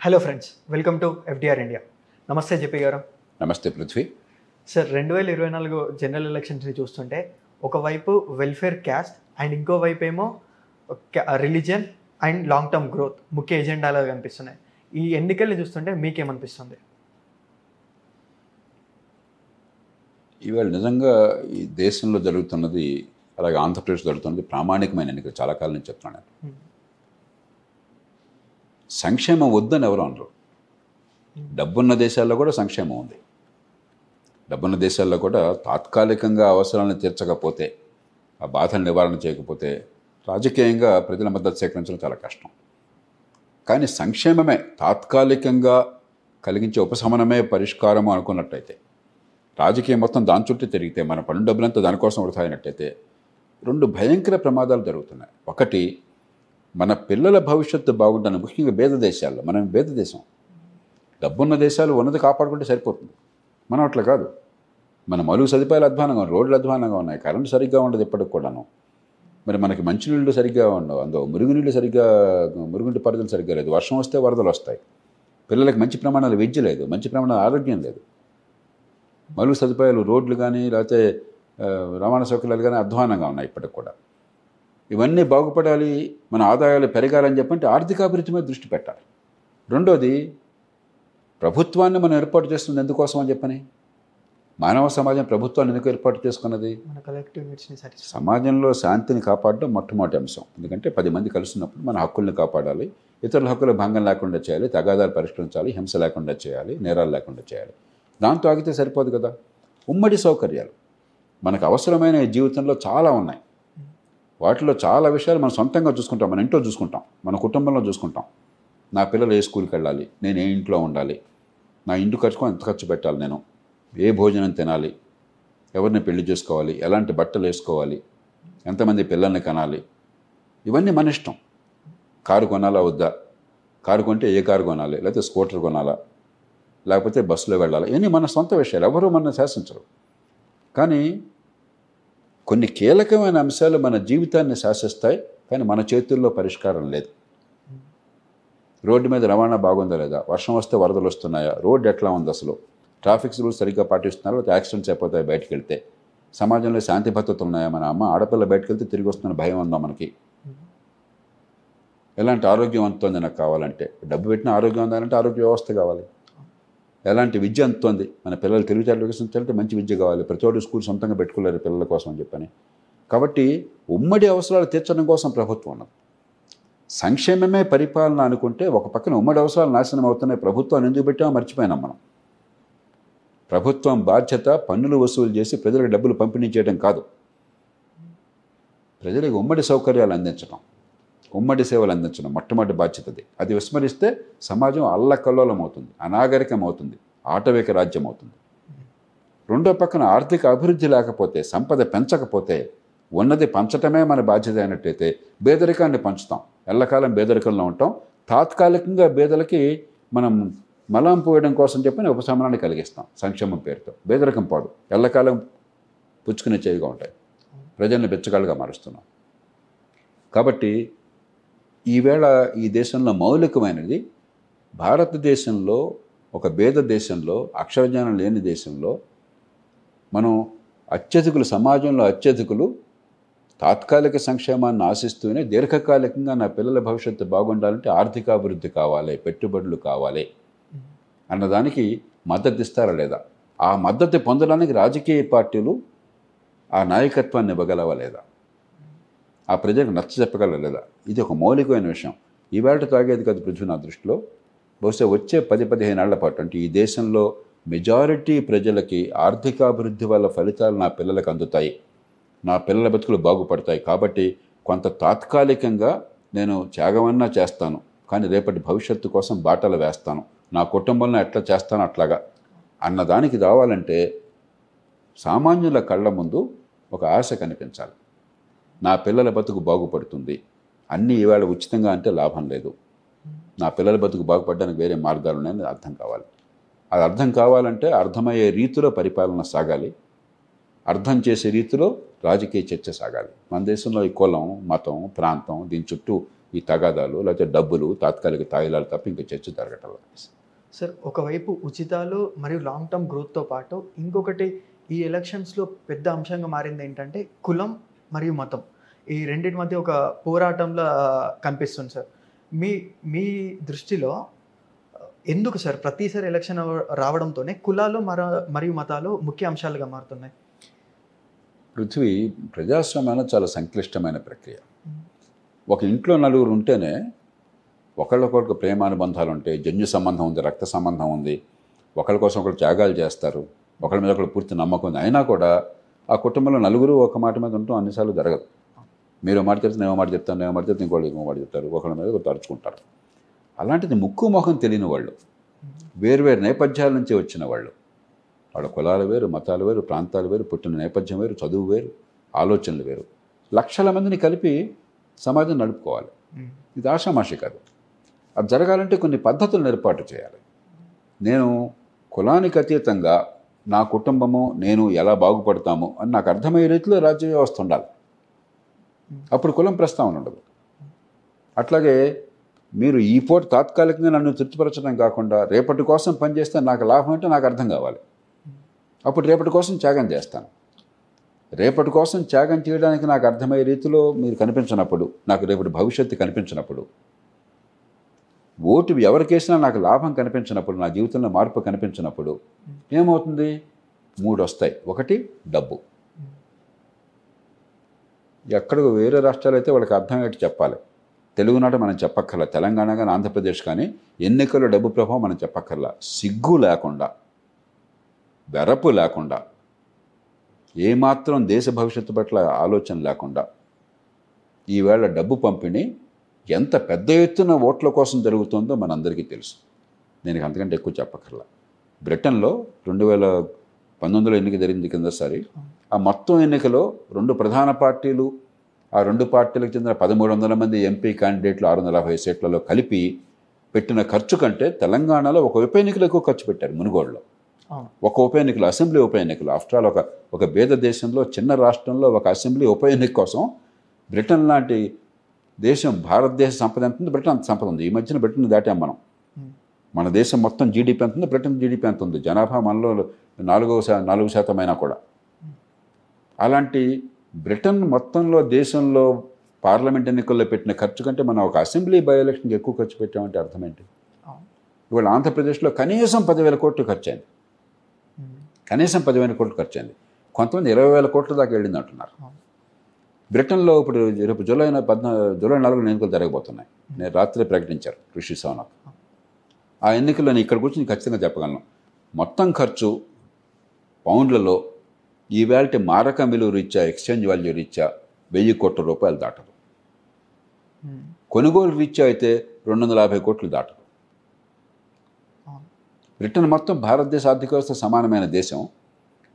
Hello friends, welcome to FDR India. నమస్తే జెపి గారు. నమస్తే పృథ్వీ. సార్, 2024 జనరల్ ఎలక్షన్స్ని చూస్తుంటే ఒకవైపు వెల్ఫేర్ క్యాస్ట్ అండ్ ఇంకోవైపు ఏమో religion and long term growth ముఖ్య ఎజెండాలుగా కనిపిస్తున్నాయి. ఈ ఎన్నికల్ని చూస్తుంటే మీకేమనిపిస్తుంది? ఇవాళ నిజంగా ఈ దేశంలో జరుగుతున్నది, అలాగే ఆంధ్రప్రదేశ్ జరుగుతున్నది ప్రామాణికమైన ఎన్నికలు. చాలా కాలం నుంచి చెప్తున్నాను. సంక్షేమం వద్దని ఎవరు అనరు. డబ్బున్న దేశాల్లో కూడా సంక్షేమం ఉంది. డబ్బున్న దేశాల్లో కూడా తాత్కాలికంగా అవసరాలను తీర్చకపోతే, ఆ బాధను నివారణ చేయకపోతే రాజకీయంగా ప్రజల మద్దతు సేకరించడం చాలా కష్టం. కానీ సంక్షేమమే తాత్కాలికంగా కలిగించే ఉపశమనమే పరిష్కారము అనుకున్నట్టయితే, రాజకీయం మొత్తం దాని చుట్టూ తిరిగితే, మన పన్ను డబ్బులంతా దానికోసం వృధా అయినట్టయితే రెండు భయంకర ప్రమాదాలు జరుగుతున్నాయి. ఒకటి, మన పిల్లల భవిష్యత్తు బాగుంటాను. ముఖ్యంగా పేద దేశాల్లో, మనం పేద దేశం, డబ్బున్న దేశాలు ఉన్నది కాపాడుకుంటే సరిపోతుంది. మనం అట్లా కాదు. మన మౌలిక సదుపాయాలు అధ్వానంగా ఉన్నాయి, రోడ్లు అధ్వానంగా ఉన్నాయి, కరెంటు సరిగ్గా ఉండదు ఇప్పటికి కూడాను. మరి మనకి మంచినీళ్ళు సరిగ్గా ఉండవు, అందులో మురుగునీళ్ళు సరిగ్గా, మురుగునీటి పరిధులు సరిగ్గా లేదు. వర్షం వస్తే వరదలు వస్తాయి. పిల్లలకి మంచి ప్రమాణాలు విద్య లేదు, మంచి ప్రమాణాల ఆరోగ్యం లేదు. మౌలిక సదుపాయాలు, రోడ్లు కానీ లేకపోతే రవాణా సౌకర్యాలు కానీ అధ్వానంగా ఉన్నాయి ఇప్పటికి కూడా. ఇవన్నీ బాగుపడాలి, మన ఆదాయాలు పెరగాలని చెప్పంటే ఆర్థికాభివృద్ధి మీద దృష్టి పెట్టాలి. రెండోది, ప్రభుత్వాన్ని మనం ఏర్పాటు చేస్తుంది ఎందుకోసం అని చెప్పని, మానవ సమాజం ప్రభుత్వాన్ని ఎందుకు ఏర్పాటు చేసుకున్నది? సమాజంలో శాంతిని కాపాడడం మొట్టమొదటి అంశం. ఎందుకంటే 10 మంది కలుస్తున్నప్పుడు మన హక్కుల్ని కాపాడాలి, ఇతరుల హక్కుల భంగం లేకుండా చేయాలి, తగాదాలు పరిష్కరించాలి, హింస లేకుండా చేయాలి, నేరాలు లేకుండా చేయాలి. దాంతో ఆగితే సరిపోదు కదా. ఉమ్మడి సౌకర్యాలు మనకు అవసరమైన జీవితంలో చాలా ఉన్నాయి. వాటిలో చాలా విషయాలు మనం సొంతంగా చూసుకుంటాం, మన ఇంట్లో చూసుకుంటాం, మన కుటుంబంలో చూసుకుంటాం. నా పిల్లలు ఏ స్కూల్కి వెళ్ళాలి, నేను ఏ ఇంట్లో ఉండాలి, నా ఇంటి ఖర్చుకో ఎంత ఖర్చు పెట్టాలి, నేను ఏ భోజనం తినాలి, ఎవరిని పెళ్లి చేసుకోవాలి, ఎలాంటి బట్టలు వేసుకోవాలి, ఎంతమంది పిల్లల్ని కనాలి, ఇవన్నీ మన ఇష్టం. కారు కొనాలా వద్దా, కారు కొంటే ఏ కారు కొనాలి, లేకపోతే స్కూటర్ కొనాలా, లేకపోతే బస్సులో వెళ్ళాలి, ఇవన్నీ మన సొంత విషయాలు, ఎవరు మన శాసించరు. కానీ కొన్ని కీలకమైన అంశాలు మన జీవితాన్ని శాసిస్తాయి, కానీ మన చేతుల్లో పరిష్కారం లేదు. రోడ్డు మీద రవాణా బాగుందా లేదా, వర్షం వస్తే వరదలు వస్తున్నాయా, రోడ్డు ఎట్లా ఉంది, అసలు ట్రాఫిక్ రూల్స్ సరిగ్గా పాటిస్తున్నారో, లేకపోతే యాక్సిడెంట్స్ అయిపోతాయి బయటకు వెళ్తే, సమాజంలో శాంతి భద్రతలు ఉన్నాయా, మన అమ్మ ఆడపిల్ల బయటకు వెళ్తే తిరిగి వస్తున్న భయం ఉందా మనకి, ఎలాంటి ఆరోగ్యం అందుతోంది నాకు కావాలంటే, డబ్బు పెట్టిన ఆరోగ్యం ఉందాలంటే ఆరోగ్య వ్యవస్థ కావాలి, ఎలాంటి విద్య అందుతోంది, మన పిల్లలు తెలివితేటలు మంచి విద్య కావాలి, ప్రతి ఒక్కరు స్కూల్ సొంతంగా పెట్టుకోలేరు పిల్లల కోసం అని చెప్పని. కాబట్టి ఉమ్మడి అవసరాలు తీర్చడం కోసం ప్రభుత్వం ఉన్నది. సంక్షేమమే పరిపాలన అనుకుంటే ఒక పక్కన ఉమ్మడి అవసరాలు నాశనం అవుతున్నాయి. ప్రభుత్వాన్ని ఎందుకు పెట్టామో మర్చిపోయినాం మనం. ప్రభుత్వం బాధ్యత పన్నులు వసూలు చేసి ప్రజలకు డబ్బులు పంపిణీ చేయడం కాదు, ప్రజలకు ఉమ్మడి సౌకర్యాలు అందించడం, ఉమ్మడి సేవలు అందించడం మొట్టమొదటి బాధ్యతది. అది విస్మరిస్తే సమాజం అల్లకల్లోలం అవుతుంది, అనాగరికం అవుతుంది, ఆటవిక రాజ్యం అవుతుంది. రెండో పక్కన ఆర్థిక అభివృద్ధి లేకపోతే, సంపద పెంచకపోతే, ఉన్నది పంచటమే మన బాధ్యత అయినట్టయితే పేదరికాన్ని పంచుతాం, ఎల్లకాలం పేదరికంలో ఉంటాం. తాత్కాలికంగా పేదలకి మనం మలం పోయడం కోసం చెప్పని ఉపశమనాన్ని కలిగిస్తాం సంక్షేమం పేరుతో. పేదరికం పోదు, ఎల్లకాలం పుచ్చుకునే చేయిగా ఉంటాయి, ప్రజల్ని బెచ్చగాళ్ళుగా మారుస్తున్నాం. కాబట్టి ఈవేళ ఈ దేశంలో మౌలికమైనది, భారతదేశంలో ఒక పేద దేశంలో, అక్షరజ్ఞానం లేని దేశంలో మనం అత్యధికులు, సమాజంలో అత్యధికులు తాత్కాలిక సంక్షేమాన్ని ఆశిస్తూనే దీర్ఘకాలికంగా నా పిల్లల భవిష్యత్తు బాగుండాలంటే ఆర్థికాభివృద్ధి కావాలి, పెట్టుబడులు కావాలి అన్నదానికి మద్దతు ఇస్తారా లేదా, ఆ మద్దతు పొందడానికి రాజకీయ పార్టీలు ఆ నాయకత్వాన్ని ఇవ్వగలవా లేదా, ఆ ప్రజలకు నచ్చ చెప్పగలరా లేదా, ఇది ఒక మౌలికమైన విషయం. ఈవేళ తాగేది కాదు పృథ్వీ నా దృష్టిలో. బహుశా వచ్చే 10-15 ఏళ్ల పాటు, అంటే ఈ దేశంలో మెజారిటీ ప్రజలకి ఆర్థికాభివృద్ధి వల్ల ఫలితాలు నా పిల్లలకు అందుతాయి, నా పిల్లల బతుకులు బాగుపడతాయి. కాబట్టి కొంత తాత్కాలికంగా నేను త్యాగమన్నా చేస్తాను, కానీ రేపటి భవిష్యత్తు కోసం బాటలు వేస్తాను, నా కుటుంబంలో ఎట్లా చేస్తానో అట్లాగా అన్నదానికి రావాలంటే సామాన్యుల కళ్ళ ముందు ఒక ఆశ కనిపించాలి. నా పిల్లల బతుకు బాగుపడుతుంది, అన్నీ ఈవేళ ఉచితంగా అంటే లాభం లేదు, నా పిల్లల బతుకు బాగుపడడానికి వేరే మార్గాలు ఉన్నాయని అర్థం కావాలి. అది అర్థం కావాలంటే అర్థమయ్యే రీతిలో పరిపాలన సాగాలి, అర్థం చేసే రీతిలో రాజకీయ చర్చ సాగాలి. మన దేశంలో ఈ కులం, మతం, ప్రాంతం, దీని చుట్టూ ఈ తగాదాలు లేకపోతే డబ్బులు తాత్కాలిక తాయిలాలు తప్ప ఇంకా చర్చ జరగటం. సార్, ఒకవైపు ఉచితాలు మరియు లాంగ్ టర్మ్ గ్రోత్తో పాటు ఇంకొకటి ఈ ఎలక్షన్స్లో పెద్ద అంశంగా మారింది ఏంటంటే కులం మరియు మతం. ఈ రెండింటి మధ్య ఒక పోరాటంలో కనిపిస్తుంది సార్. మీ మీ దృష్టిలో ఎందుకు సార్ ప్రతిసారి ఎలక్షన్ రావడంతోనే కులాలు మరియు మతాలు ముఖ్య అంశాలుగా మారుతున్నాయి? పృథ్వీ, ప్రజాస్వామ్యంలో చాలా సంక్లిష్టమైన ప్రక్రియ. ఒక ఇంట్లో నలుగురు ఉంటేనే ఒకళ్ళకొకరికి ప్రేమానుబంధాలు ఉంటాయి, జన్యు సంబంధం ఉంది, రక్త సంబంధం ఉంది, ఒకళ్ళ కోసం ఒకరు త్యాగాలు చేస్తారు, ఒకళ్ళ మీద ఒకళ్ళు పూర్తి నమ్మకం ఉంది. అయినా కూడా ఆ కుటుంబంలో నలుగురు ఒక మాట మీద ఉండటం అన్నిసార్లు జరగదు. మీరు మాట చెప్తే నేను మాట చెప్తాను, నేను మాట చెప్తే ఇంకోళ్ళు ఇంకో మాట చెప్తారు, ఒకళ్ళ మీద ఒకరు తరుచుకుంటారు. అలాంటిది ముక్కు మొహం తెలియని వాళ్ళు, వేరువేరు నేపథ్యాల నుంచి వచ్చిన వాళ్ళు, వాళ్ళ కులాలు వేరు, మతాలు వేరు, ప్రాంతాలు వేరు, పుట్టిన నేపథ్యం వేరు, చదువు వేరు, ఆలోచనలు వేరు, లక్షల మందిని కలిపి సమాజం నడుపుకోవాలి. ఇది ఆషామాషి కాదు. అది జరగాలంటే కొన్ని పద్ధతులను ఏర్పాటు చేయాలి. నేను కులానికి అతీతంగా నా కుటుంబము నేను ఎలా బాగుపడతాము అని నాకు అర్థమయ్యే రీతిలో రాజ్య వ్యవస్థ ఉండాలి. అప్పుడు కులం ప్రస్తావన ఉండదు. అట్లాగే మీరు ఈ పూట తాత్కాలికంగా నన్ను తృప్తిపరచడం కాకుండా రేపటి కోసం పనిచేస్తే నాకు లాభం అంటే నాకు అర్థం కావాలి. అప్పుడు రేపటి కోసం త్యాగం చేస్తాను. రేపటి కోసం త్యాగం చేయడానికి నాకు అర్థమయ్యే రీతిలో మీరు కనిపించినప్పుడు, నాకు రేపటి భవిష్యత్తు కనిపించినప్పుడు, ఓటు ఎవరికేసినా నాకు లాభం కనిపించినప్పుడు, నా జీవితంలో మార్పు కనిపించినప్పుడు ఏమవుతుంది? 3 వస్తాయి. ఒకటి డబ్బు. ఎక్కడికి వేరే రాష్ట్రాలు అయితే వాళ్ళకి అర్థమయ్యేట్టు చెప్పాలి. తెలుగునాట మనం చెప్పక్కర్లా, తెలంగాణ కానీ ఆంధ్రప్రదేశ్ కానీ ఎన్నికల్లో డబ్బు ప్రభావం మనం చెప్పక్కర్లా. సిగ్గు లేకుండా, వెరపు లేకుండా, ఏమాత్రం దేశ భవిష్యత్తు పట్ల ఆలోచన లేకుండా ఈవేళ డబ్బు పంపిణీ ఎంత పెద్ద ఎత్తున ఓట్ల కోసం జరుగుతుందో మనందరికీ తెలుసు. నేను అంతకంటే ఎక్కువ చెప్పక్కర్లా. బ్రిటన్లో 2019లో ఎన్నిక జరిగింది కిందసారి. ఆ మొత్తం ఎన్నికలో 2 ప్రధాన పార్టీలు, ఆ 2 పార్టీలకు చెందిన 1300 మంది ఎంపీ క్యాండిడేట్లు 650 సీట్లలో కలిపి పెట్టిన ఖర్చు కంటే తెలంగాణలో ఒక ఉప ఎన్నికలు ఎక్కువ ఖర్చు పెట్టారు. మునుగోడులో ఒక ఉప ఎన్నికలు, అసెంబ్లీ ఉప ఎన్నికలు. ఆఫ్టర్ ఆల్ ఒక పేద దేశంలో, చిన్న రాష్ట్రంలో ఒక అసెంబ్లీ ఉప ఎన్నిక కోసం బ్రిటన్ లాంటి దేశం, భారతదేశ సంపద ఎంత ఉంది, బ్రిటన్ అంత సంపద ఉంది. ఈ మధ్యన బ్రిటన్ దాటాం మనం. మన దేశం మొత్తం జీడిపి ఎంత ఉంది, బ్రిటన్ జీడిపి ఎంత ఉంది. జనాభా మనలో 4% అయినా కూడా. అలాంటి బ్రిటన్ మొత్తంలో దేశంలో పార్లమెంట్ ఎన్నికల్లో పెట్టిన ఖర్చు కంటే మనం ఒక అసెంబ్లీ బై ఎలక్షన్కి ఎక్కువ ఖర్చు పెట్టామంటే అర్థం ఏంటి? ఇవాళ ఆంధ్రప్రదేశ్లో కనీసం 10,000 కోట్లు ఖర్చు అయింది. కనీసం 10,000 కోట్లు ఖర్చు అయింది. కొంతమంది 20,000 కోట్ల దాకా వెళ్ళింది అంటున్నారు. బ్రిటన్లో ఇప్పుడు రేపు జూలై 4 ఎన్నికలు జరగబోతున్నాయి. నేను రాత్రి ప్రకటించారు రిషి సునాక్. ఆ ఎన్నికల్లో నేను ఇక్కడ కూర్చొని ఖచ్చితంగా చెప్పగలను. మొత్తం ఖర్చు పౌండ్లలో ఈవేళ మారక విలువ రీత్యా, ఎక్స్చేంజ్ వాల్యూ రీత్యా 1000 కోట్ల రూపాయలు దాటదు. కొనుగోలు రీత్యా అయితే 250 కోట్లు దాటదు. బ్రిటన్ మొత్తం భారతదేశ ఆర్థిక వ్యవస్థ సమానమైన దేశం.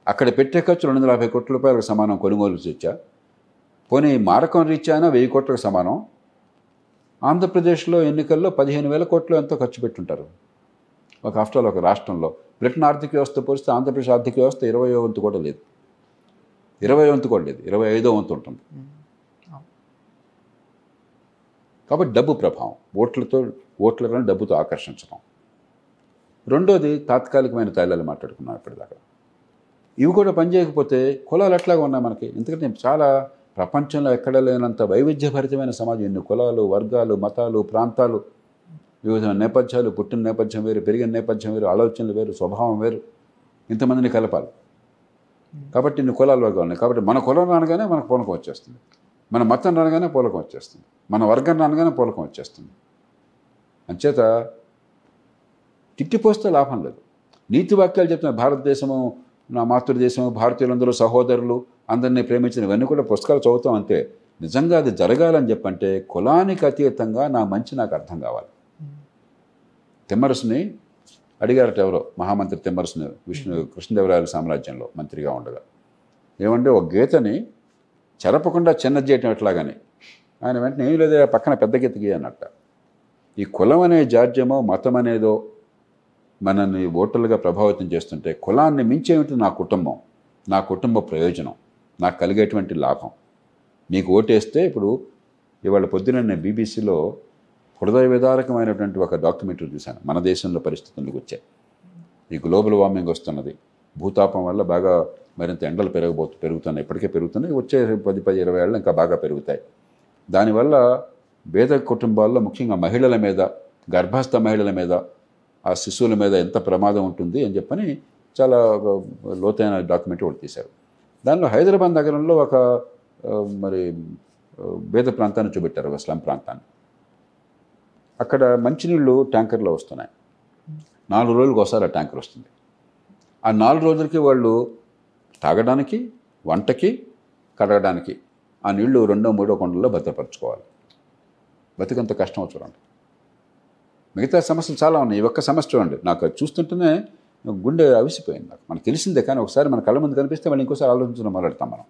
అక్కడ పెట్టే ఖర్చు 250 కోట్ల రూపాయలకు సమానం కొనుగోలు రీత్యా. పోనీ మారకం రీత్యా అయినా 1000 కోట్లకు సమానం. ఆంధ్రప్రదేశ్లో ఎన్నికల్లో 15,000 కోట్లు ఎంతో ఖర్చు పెట్టుంటారు. ఆఫ్టర్ ఆల్ ఒక రాష్ట్రంలో. బ్రిటన్ ఆర్థిక వ్యవస్థ పోలిస్తే ఆంధ్రప్రదేశ్ ఆర్థిక వ్యవస్థ 20వ వంతు కూడా లేదు. 20వ వంతు కూడా లేదు, 25వ వంతు ఉంటుంది. కాబట్టి డబ్బు ప్రభావం, ఓట్లను డబ్బుతో ఆకర్షించడం. రెండోది తాత్కాలికమైన తైలాలు మాట్లాడుకున్నాం ఇప్పటిదాకా. ఇవి కూడా పనిచేయకపోతే కులాలు ఎట్లాగా ఉన్నాయి మనకి. ఎందుకంటే చాలా ప్రపంచంలో ఎక్కడ లేనంత వైవిధ్యభరితమైన సమాజం. ఎన్ని కులాలు, వర్గాలు, మతాలు, ప్రాంతాలు, వివిధ నేపథ్యాలు, పుట్టిన నేపథ్యం వేరు, పెరిగిన నేపథ్యం వేరు, ఆలోచనలు వేరు, స్వభావం వేరు, ఇంతమందిని కలపాలి. కాబట్టి ఇన్ని కులాలు, వర్గాలు ఉన్నాయి. కాబట్టి మన కులం రానగానే మనకు పూనకం వచ్చేస్తుంది, మన మతం రానగానే పూనకం వచ్చేస్తుంది, మన వర్గం రానగానే పూనకం వచ్చేస్తుంది. అంచేత తిట్టిపోస్తే లాభం లేదు. నీతి వాక్యాలు చెప్తున్న భారతదేశము నా మాతృదేశము, భారతీయులందరూ సహోదరులు, అందరినీ ప్రేమించిన, ఇవన్నీ కూడా పుస్తకాలు చదువుతాం అంతే. నిజంగా అది జరగాలని చెప్పంటే కులానికి అతీతంగా నా మంచి నాకు అర్థం కావాలి. తిమ్మరసుని అడిగారట ఎవరో, మహామంత్రి తిమ్మరసుని, కృష్ణదేవరాయల సామ్రాజ్యంలో మంత్రిగా ఉండగా, ఏమంటే ఒక గీతని చెరపకుండా చిన్నది చేయటం ఎట్లాగని. ఆయన వెంటనే ఏం లేదా పక్కన పెద్ద గీత గీయ అన్నట్ట. ఈ కులం అనే జాడ్యమో మతం అనేదో మనల్ని ఓటర్లుగా ప్రభావితం చేస్తుంటే కులాన్ని మించేమిటి నా కుటుంబం, నా కుటుంబ ప్రయోజనం, నాకు కలిగేటువంటి లాభం. నీకు ఓటేస్తే ఇప్పుడు ఇవాళ పొద్దున నేను బీబీసీలో హృదయ విదారకమైనటువంటి ఒక డాక్యుమెంటరీ చూశాను. మన దేశంలో పరిస్థితులకు వచ్చాయి. ఈ గ్లోబల్ వార్మింగ్ వస్తున్నది, భూతాపం వల్ల బాగా మరింత ఎండలు పెరుగుతున్నాయి, ఇప్పటికే పెరుగుతున్నాయి, వచ్చే 10-20 ఏళ్ళు ఇంకా బాగా పెరుగుతాయి. దానివల్ల పేద కుటుంబాల్లో ముఖ్యంగా మహిళల మీద, గర్భస్థ మహిళల మీద, ఆ శిశువుల మీద ఎంత ప్రమాదం ఉంటుంది అని చెప్పని చాలా లోతైన డాక్యుమెంటరీ ఒకటి తీశారు. దానిలో హైదరాబాద్ నగరంలో ఒక మరి పేద ప్రాంతాన్ని చూపెట్టారు, ఒక స్లమ్ ప్రాంతాన్ని. అక్కడ మంచినీళ్ళు ట్యాంకర్లో వస్తున్నాయి. 4 రోజులకు ఒకసారి ఆ ట్యాంకర్ వస్తుంది. ఆ 4 రోజులకి వాళ్ళు తాగడానికి, వంటకి, కడగడానికి ఆ నీళ్లు 2-3 కొండల్లో భద్రపరచుకోవాలి. బతికంత కష్టం చూడండి. మిగతా సమస్యలు చాలా ఉన్నాయి. ఈ ఒక్క సమస్య చూడండి, నాకు అది చూస్తుంటేనే గుండె అవిసిపోయింది. మనకు తెలిసిందే, కానీ ఒకసారి మన కళ్ళ ముందు కనిపిస్తే మళ్ళీ ఇంకోసారి ఆలోచించడం మొదలెడతాం మనం.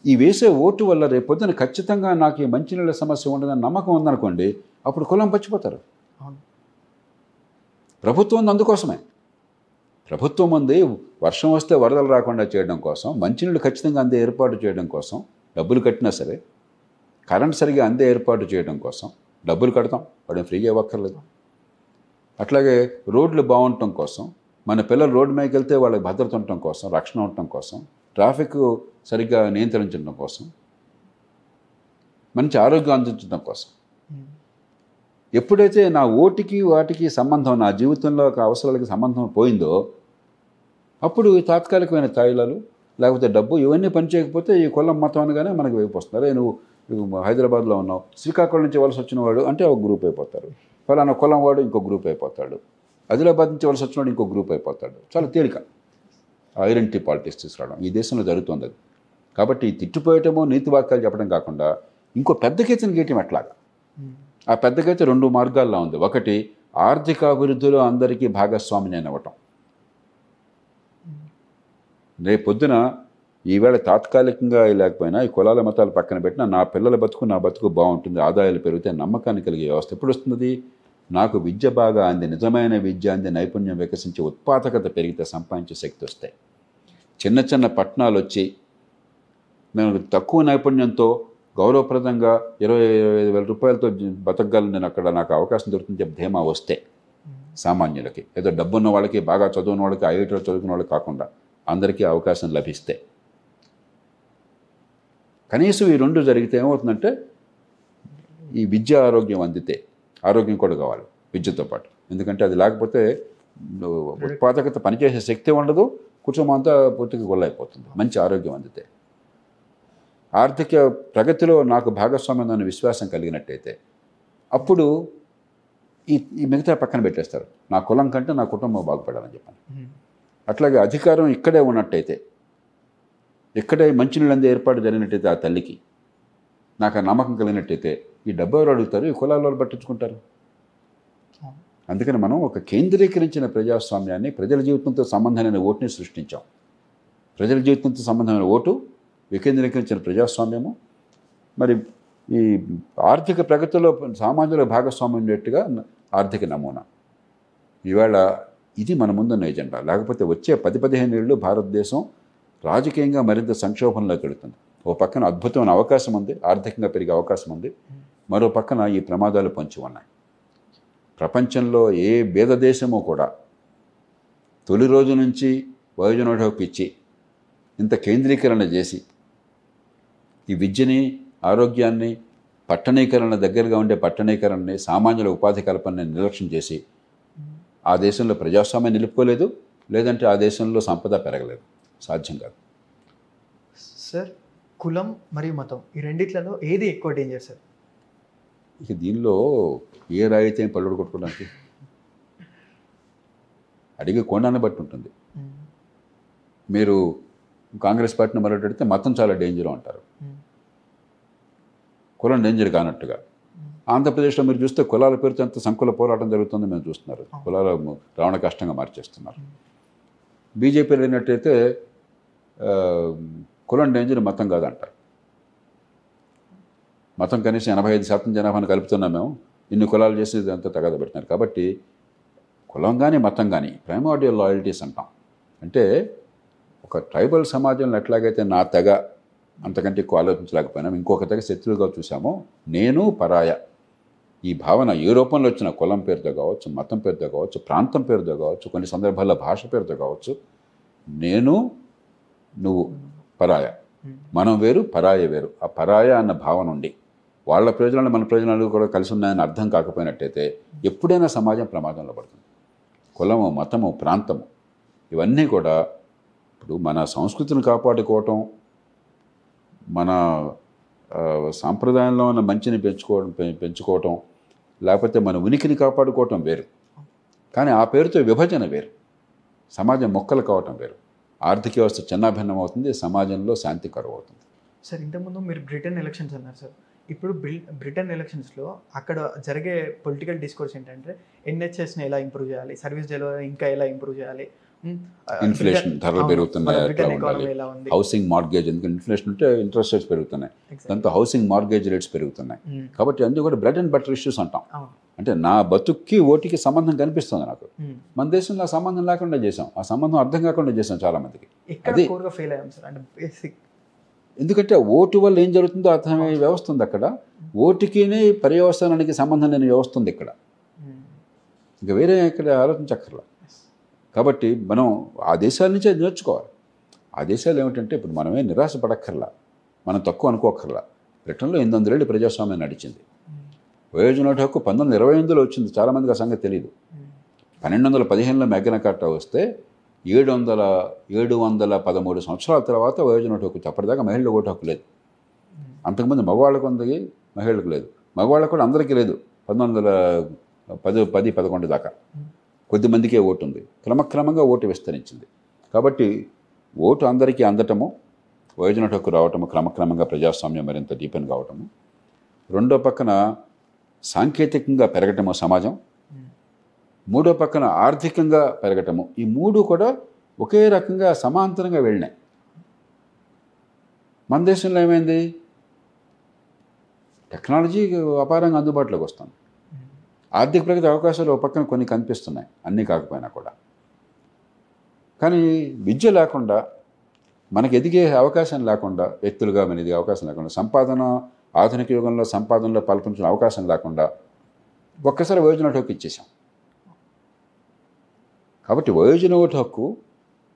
ఈ వేసే ఓటు వల్ల రేపు పొద్దున ఖచ్చితంగా నాకు ఈ మంచినీళ్ళ సమస్య ఉండదని నమ్మకం ఉందనుకోండి, అప్పుడు కులం పచ్చిపోతారు. ప్రభుత్వం ఉంది అందుకోసమే. ప్రభుత్వం ఉంది వర్షం వస్తే వరదలు రాకుండా చేయడం కోసం, మంచినీళ్ళు ఖచ్చితంగా అందే ఏర్పాటు చేయడం కోసం, డబ్బులు కట్టినా సరే కరెంట్ సరిగా అందే ఏర్పాటు చేయడం కోసం డబ్బులు కడతాం, వాడిని ఫ్రీగా ఇవ్వక్కర్లేదు. అట్లాగే రోడ్లు బాగుండటం కోసం, మన పిల్లలు రోడ్డు మీదకి వెళ్తే వాళ్ళకి భద్రత ఉండటం కోసం, రక్షణ ఉండటం కోసం, ట్రాఫిక్ సరిగ్గా నియంత్రించడం కోసం, మంచి ఆరోగ్యం అందించడం కోసం. ఎప్పుడైతే నా ఓటికి వాటికి సంబంధం, నా జీవితంలో ఒక అవసరాలకి సంబంధం పోయిందో, అప్పుడు తాత్కాలికమైన తాయిలాలు లేకపోతే డబ్బు ఇవన్నీ పనిచేయకపోతే ఈ కులం మొత్తం అనగానే మనకు వైపు నువ్వు హైదరాబాద్లో ఉన్నావు, శ్రీకాకుళం నుంచి వలస వచ్చిన వాడు అంటే ఒక గ్రూప్ అయిపోతారు, ఫలానా కులం వాడు ఇంకో గ్రూప్ అయిపోతాడు, ఆదిలాబాద్ నుంచి వలస వచ్చిన వాడు ఇంకో గ్రూప్ అయిపోతాడు. చాలా తేలిక ఐడెంటిటీ పాలిటిక్స్ తీసుకురావడం ఈ దేశంలో జరుగుతుంది. అది కాబట్టి ఈ తిట్టిపోయటమో నీతి వాక్యాలు చెప్పడం కాకుండా ఇంకో పెద్ద గీతను గీయటం ఎట్లాగా? ఆ పెద్ద గీత 2 మార్గాల్లో ఉంది. ఒకటి, ఆర్థిక అభివృద్ధిలో అందరికీ భాగస్వామ్యం అవ్వటం. రేపు పొద్దున ఈవేళ తాత్కాలికంగా లేకపోయినా ఈ కులాల మతాలు పక్కన పెట్టినా నా పిల్లల బతుకు నా బతుకు బాగుంటుంది, ఆదాయాలు పెరిగితే నమ్మకాన్ని కలిగే వ్యవస్థ ఎప్పుడు వస్తుంది? నాకు విద్య బాగా అంది, నిజమైన విద్య అంది, నైపుణ్యం వికసించి ఉత్పాదకత పెరిగితే సంపాదించే శక్తి వస్తాయి. చిన్న చిన్న పట్టణాలు వచ్చి నేను తక్కువ నైపుణ్యంతో గౌరవప్రదంగా 20-25 వేల రూపాయలతో బతకగలను, నేను అక్కడ నాకు అవకాశం దొరుకుతుంది చెప్పి ధీమా వస్తే సామాన్యులకి, ఏదో డబ్బున్న వాళ్ళకి, బాగా చదువున్న వాళ్ళకి, ఐఐటీలో చదువుకున్న వాళ్ళకి కాకుండా అందరికీ అవకాశం లభిస్తే, కనీసం ఈ 2 జరిగితే ఏమవుతుందంటే ఈ విద్య ఆరోగ్యం అందితే, ఆరోగ్యం కూడా కావాలి విద్యతో పాటు, ఎందుకంటే అది లేకపోతే ఉత్పాదకత పనిచేసే శక్తి ఉండదు, కుటుంబం అంతా పూర్తిగా గొల్లైపోతుంది. మంచి ఆరోగ్యం అందితే, ఆర్థిక ప్రగతిలో నాకు భాగస్వామ్యం అనే విశ్వాసం కలిగినట్టయితే, అప్పుడు ఈ మిగతా పక్కన పెట్టేస్తారు. నా కులం కంటే నా కుటుంబం బాగుపడాలని చెప్పాను. అట్లాగే అధికారం ఇక్కడే ఉన్నట్టయితే, ఇక్కడే మంచినీళ్ళు అందే ఏర్పాటు జరిగినట్టయితే ఆ తల్లికి నాకు ఆ నమ్మకం కలిగినట్టయితే, ఈ డబ్బు ఎవరు అడుగుతారు? ఈ కులాల వాళ్ళు పట్టించుకుంటారు. అందుకని మనం ఒక కేంద్రీకరించిన ప్రజాస్వామ్యాన్ని, ప్రజల జీవితంతో సంబంధమైన ఓటుని సృష్టించాం. ప్రజల జీవితంతో సంబంధమైన ఓటు, వికేంద్రీకరించిన ప్రజాస్వామ్యము, మరి ఈ ఆర్థిక ప్రగతిలో సామాన్యుల భాగస్వామ్యం ఉండేట్టుగా ఆర్థిక నమూనా. ఈవేళ ఇది మన ముందున్న ఎజెండా. లేకపోతే వచ్చే 10-15 ఏళ్ళు భారతదేశం రాజకీయంగా మరింత సంక్షోభంలోకి వెళుతుంది. ఓ పక్కన అద్భుతమైన అవకాశం ఉంది, ఆర్థికంగా పెరిగే అవకాశం ఉంది, మరో పక్కన ఈ ప్రమాదాలు పొంచి ఉన్నాయి. ప్రపంచంలో ఏ పేద దేశమో కూడా తొలి రోజు నుంచి వయోజనోఢకు ఇచ్చి ఇంత కేంద్రీకరణ చేసి ఈ విద్యని, ఆరోగ్యాన్ని, పట్టణీకరణ, దగ్గరగా ఉండే పట్టణీకరణని, సామాన్యుల ఉపాధి కల్పనని నిర్లక్ష్యం చేసి ఆ దేశంలో ప్రజాస్వామ్యం నిలుపుకోలేదు, లేదంటే ఆ దేశంలో సంపద పెరగలేదు. సాధ్యం కాదు. సార్, కులం మరియు మతం ఈ రెండిట్లలో ఏది ఎక్కువ డేంజర్ సార్? ఇక దీనిలో ఏ రాయితే పల్లుడు కొట్టుకోవడానికి అడిగే కోణాన్ని బట్టి ఉంటుంది. మీరు కాంగ్రెస్ పార్టీని మొదలెడితే మతం చాలా డేంజర్ అంటారు, కులం డేంజర్ కానట్టుగా. ఆంధ్రప్రదేశ్లో మీరు చూస్తే కులాల పేరుతో ఎంత సంకుల పోరాటం జరుగుతుందో మేము చూస్తున్నారు. కులాల రావణ కష్టంగా మార్చేస్తున్నారు. బీజేపీ లేనట్టయితే కులం డేంజర్, మతం కాదంటారు. మతం కనీసం 85% జనాభాను కలుపుతున్నాం మేము, ఇన్ని కులాలు చేసి అంతా తగాద పెడుతున్నారు. కాబట్టి కులం కానీ మతం కానీ ప్రైమోడియల్ లాయల్టీస్ అంటాం. అంటే ఒక ట్రైబల్ సమాజంలో ఎట్లాగైతే నా తెగ, అంతకంటే ఎక్కువ ఆలోచించలేకపోయినాం. ఇంకొకటిగా శత్రువుగా చూసాము. నేను పరాయ ఈ భావన ఏ రూపంలో వచ్చిన కులం పేరుతో కావచ్చు, మతం పేరుతో కావచ్చు, ప్రాంతం పేరుతో కావచ్చు, కొన్ని సందర్భాల్లో భాష పేరుతో కావచ్చు, నేను నువ్వు పరాయ, మనం వేరు పరాయ వేరు. ఆ పరాయ అన్న భావన ఉండి వాళ్ళ ప్రయోజనాలు మన ప్రయోజనాలు కూడా కలిసి ఉన్నాయని అర్థం కాకపోయినట్టయితే ఎప్పుడైనా సమాజం ప్రమాదంలో పడుతుంది. కులము, మతము, ప్రాంతము ఇవన్నీ కూడా ఇప్పుడు మన సంస్కృతిని కాపాడుకోవటం, మన సాంప్రదాయంలో ఉన్న మంచిని పెంచుకోవటం, లేకపోతే మన ఉనికిని కాపాడుకోవటం వేరు. కానీ ఆ పేరుతో విభజన వేరు, సమాజం మొక్కలు కావటం వేరు. ఆర్థిక వ్యవస్థ చిన్నాభిన్నం అవుతుంది, సమాజంలో శాంతి కరువు అవుతుంది. సార్ ఇంతకుముందు మీరు బ్రిటన్ ఎలక్షన్స్ అన్నారు సార్. ఇప్పుడు బ్రిటన్ ఎలక్షన్స్లో అక్కడ జరిగే పొలిటికల్ డిస్కోర్స్ ఏంటంటే ఎన్హెచ్ఎస్ని ఎలా ఇంప్రూవ్ చేయాలి, సర్వీస్ డెలివరీ ఇంకా ఎలా ఇంప్రూవ్ చేయాలి, ఇన్ఫ్లేషన్ ధరలు పెరుగుతున్నాయి, ఎలా ఉంది, హౌసింగ్ మార్గేజ్, ఎందుకంటే ఇన్ఫ్లేషన్ ఉంటే ఇంట్రెస్ట్ రేట్స్ పెరుగుతున్నాయి, దాంతో హౌసింగ్ మార్గేజ్ రేట్స్ పెరుగుతున్నాయి. కాబట్టి అన్నీ కూడా బ్రెడ్ అండ్ బటర్ ఇష్యూస్ అంటాం. అంటే నా బతుక్కి ఓటికి సంబంధం కనిపిస్తుంది నాకు. మన దేశంలో ఆ సంబంధం లేకుండా చేసాం, ఆ సంబంధం అర్థం కాకుండా చేసాం చాలా మందికి. అది ఫెయిల్ అయ్యాం సార్. అంటే బేసిక్ ఎందుకంటే ఓటు వల్ల ఏం జరుగుతుందో అర్థమయ్యే వ్యవస్థ ఉంది అక్కడ. ఓటుకి పర్యవసానానికి సంబంధం లేని వ్యవస్థ ఉంది ఇక్కడ. ఇంకా వేరే ఇక్కడ ఆలోచించక్కర్లా. కాబట్టి మనం ఆ దేశాల నుంచే నేర్చుకోవాలి. ఆ దేశాలు ఏమిటంటే ఇప్పుడు మనమే నిరాశపడక్కర్లా, మనం తక్కువ అనుకోక్కర్లా. బ్రిటన్లో 800 ఏళ్ళు ప్రజాస్వామ్యం నడిచింది. వయోజన హక్కు 1928లో వచ్చింది. చాలామందికి ఆ సంగతి తెలియదు. 1215లో మ్యాగ్నా కార్టా వస్తే 713 సంవత్సరాల తర్వాత వయోజన హక్కు. అప్పటిదాకా మహిళల ఓటు హక్కు లేదు. అంతకుముందు మగవాళ్ళకు ఉంది, మహిళలకు లేదు. మగవాళ్ళకు కూడా అందరికీ లేదు. 1910-11 దాకా కొద్దిమందికే ఓటు ఉంది. క్రమక్రమంగా ఓటు విస్తరించింది. కాబట్టి ఓటు అందరికీ అందటము, వయోజన హక్కు రావటము, క్రమక్రమంగా ప్రజాస్వామ్యం మరింత డీపెన్ కావటము, రెండో పక్కన సాంకేతికంగా పెరగటము సమాజం, మూడో పక్కన ఆర్థికంగా పెరగటము, ఈ మూడు కూడా ఒకే రకంగా సమాంతరంగా వెళ్ళినాయి. మన దేశంలో ఏమైంది? టెక్నాలజీ అపారంగా అందుబాటులోకి వస్తుంది. ఆర్థిక ప్రగతి అవకాశాలు ఒక పక్కన కొన్ని కనిపిస్తున్నాయి, అన్నీ కాకపోయినా కూడా. కానీ విద్య లేకుండా, మనకి ఎదిగే అవకాశం లేకుండా, వ్యక్తులుగా మన ఎదిగే అవకాశం లేకుండా, సంపాదన ఆధునిక యుగంలో సంపాదనలో పాల్పంచిన అవకాశం లేకుండా ఒక్కసారి వయోజన హక్కు ఇచ్చేసాం. కాబట్టి వయోజన ఓటు హక్కు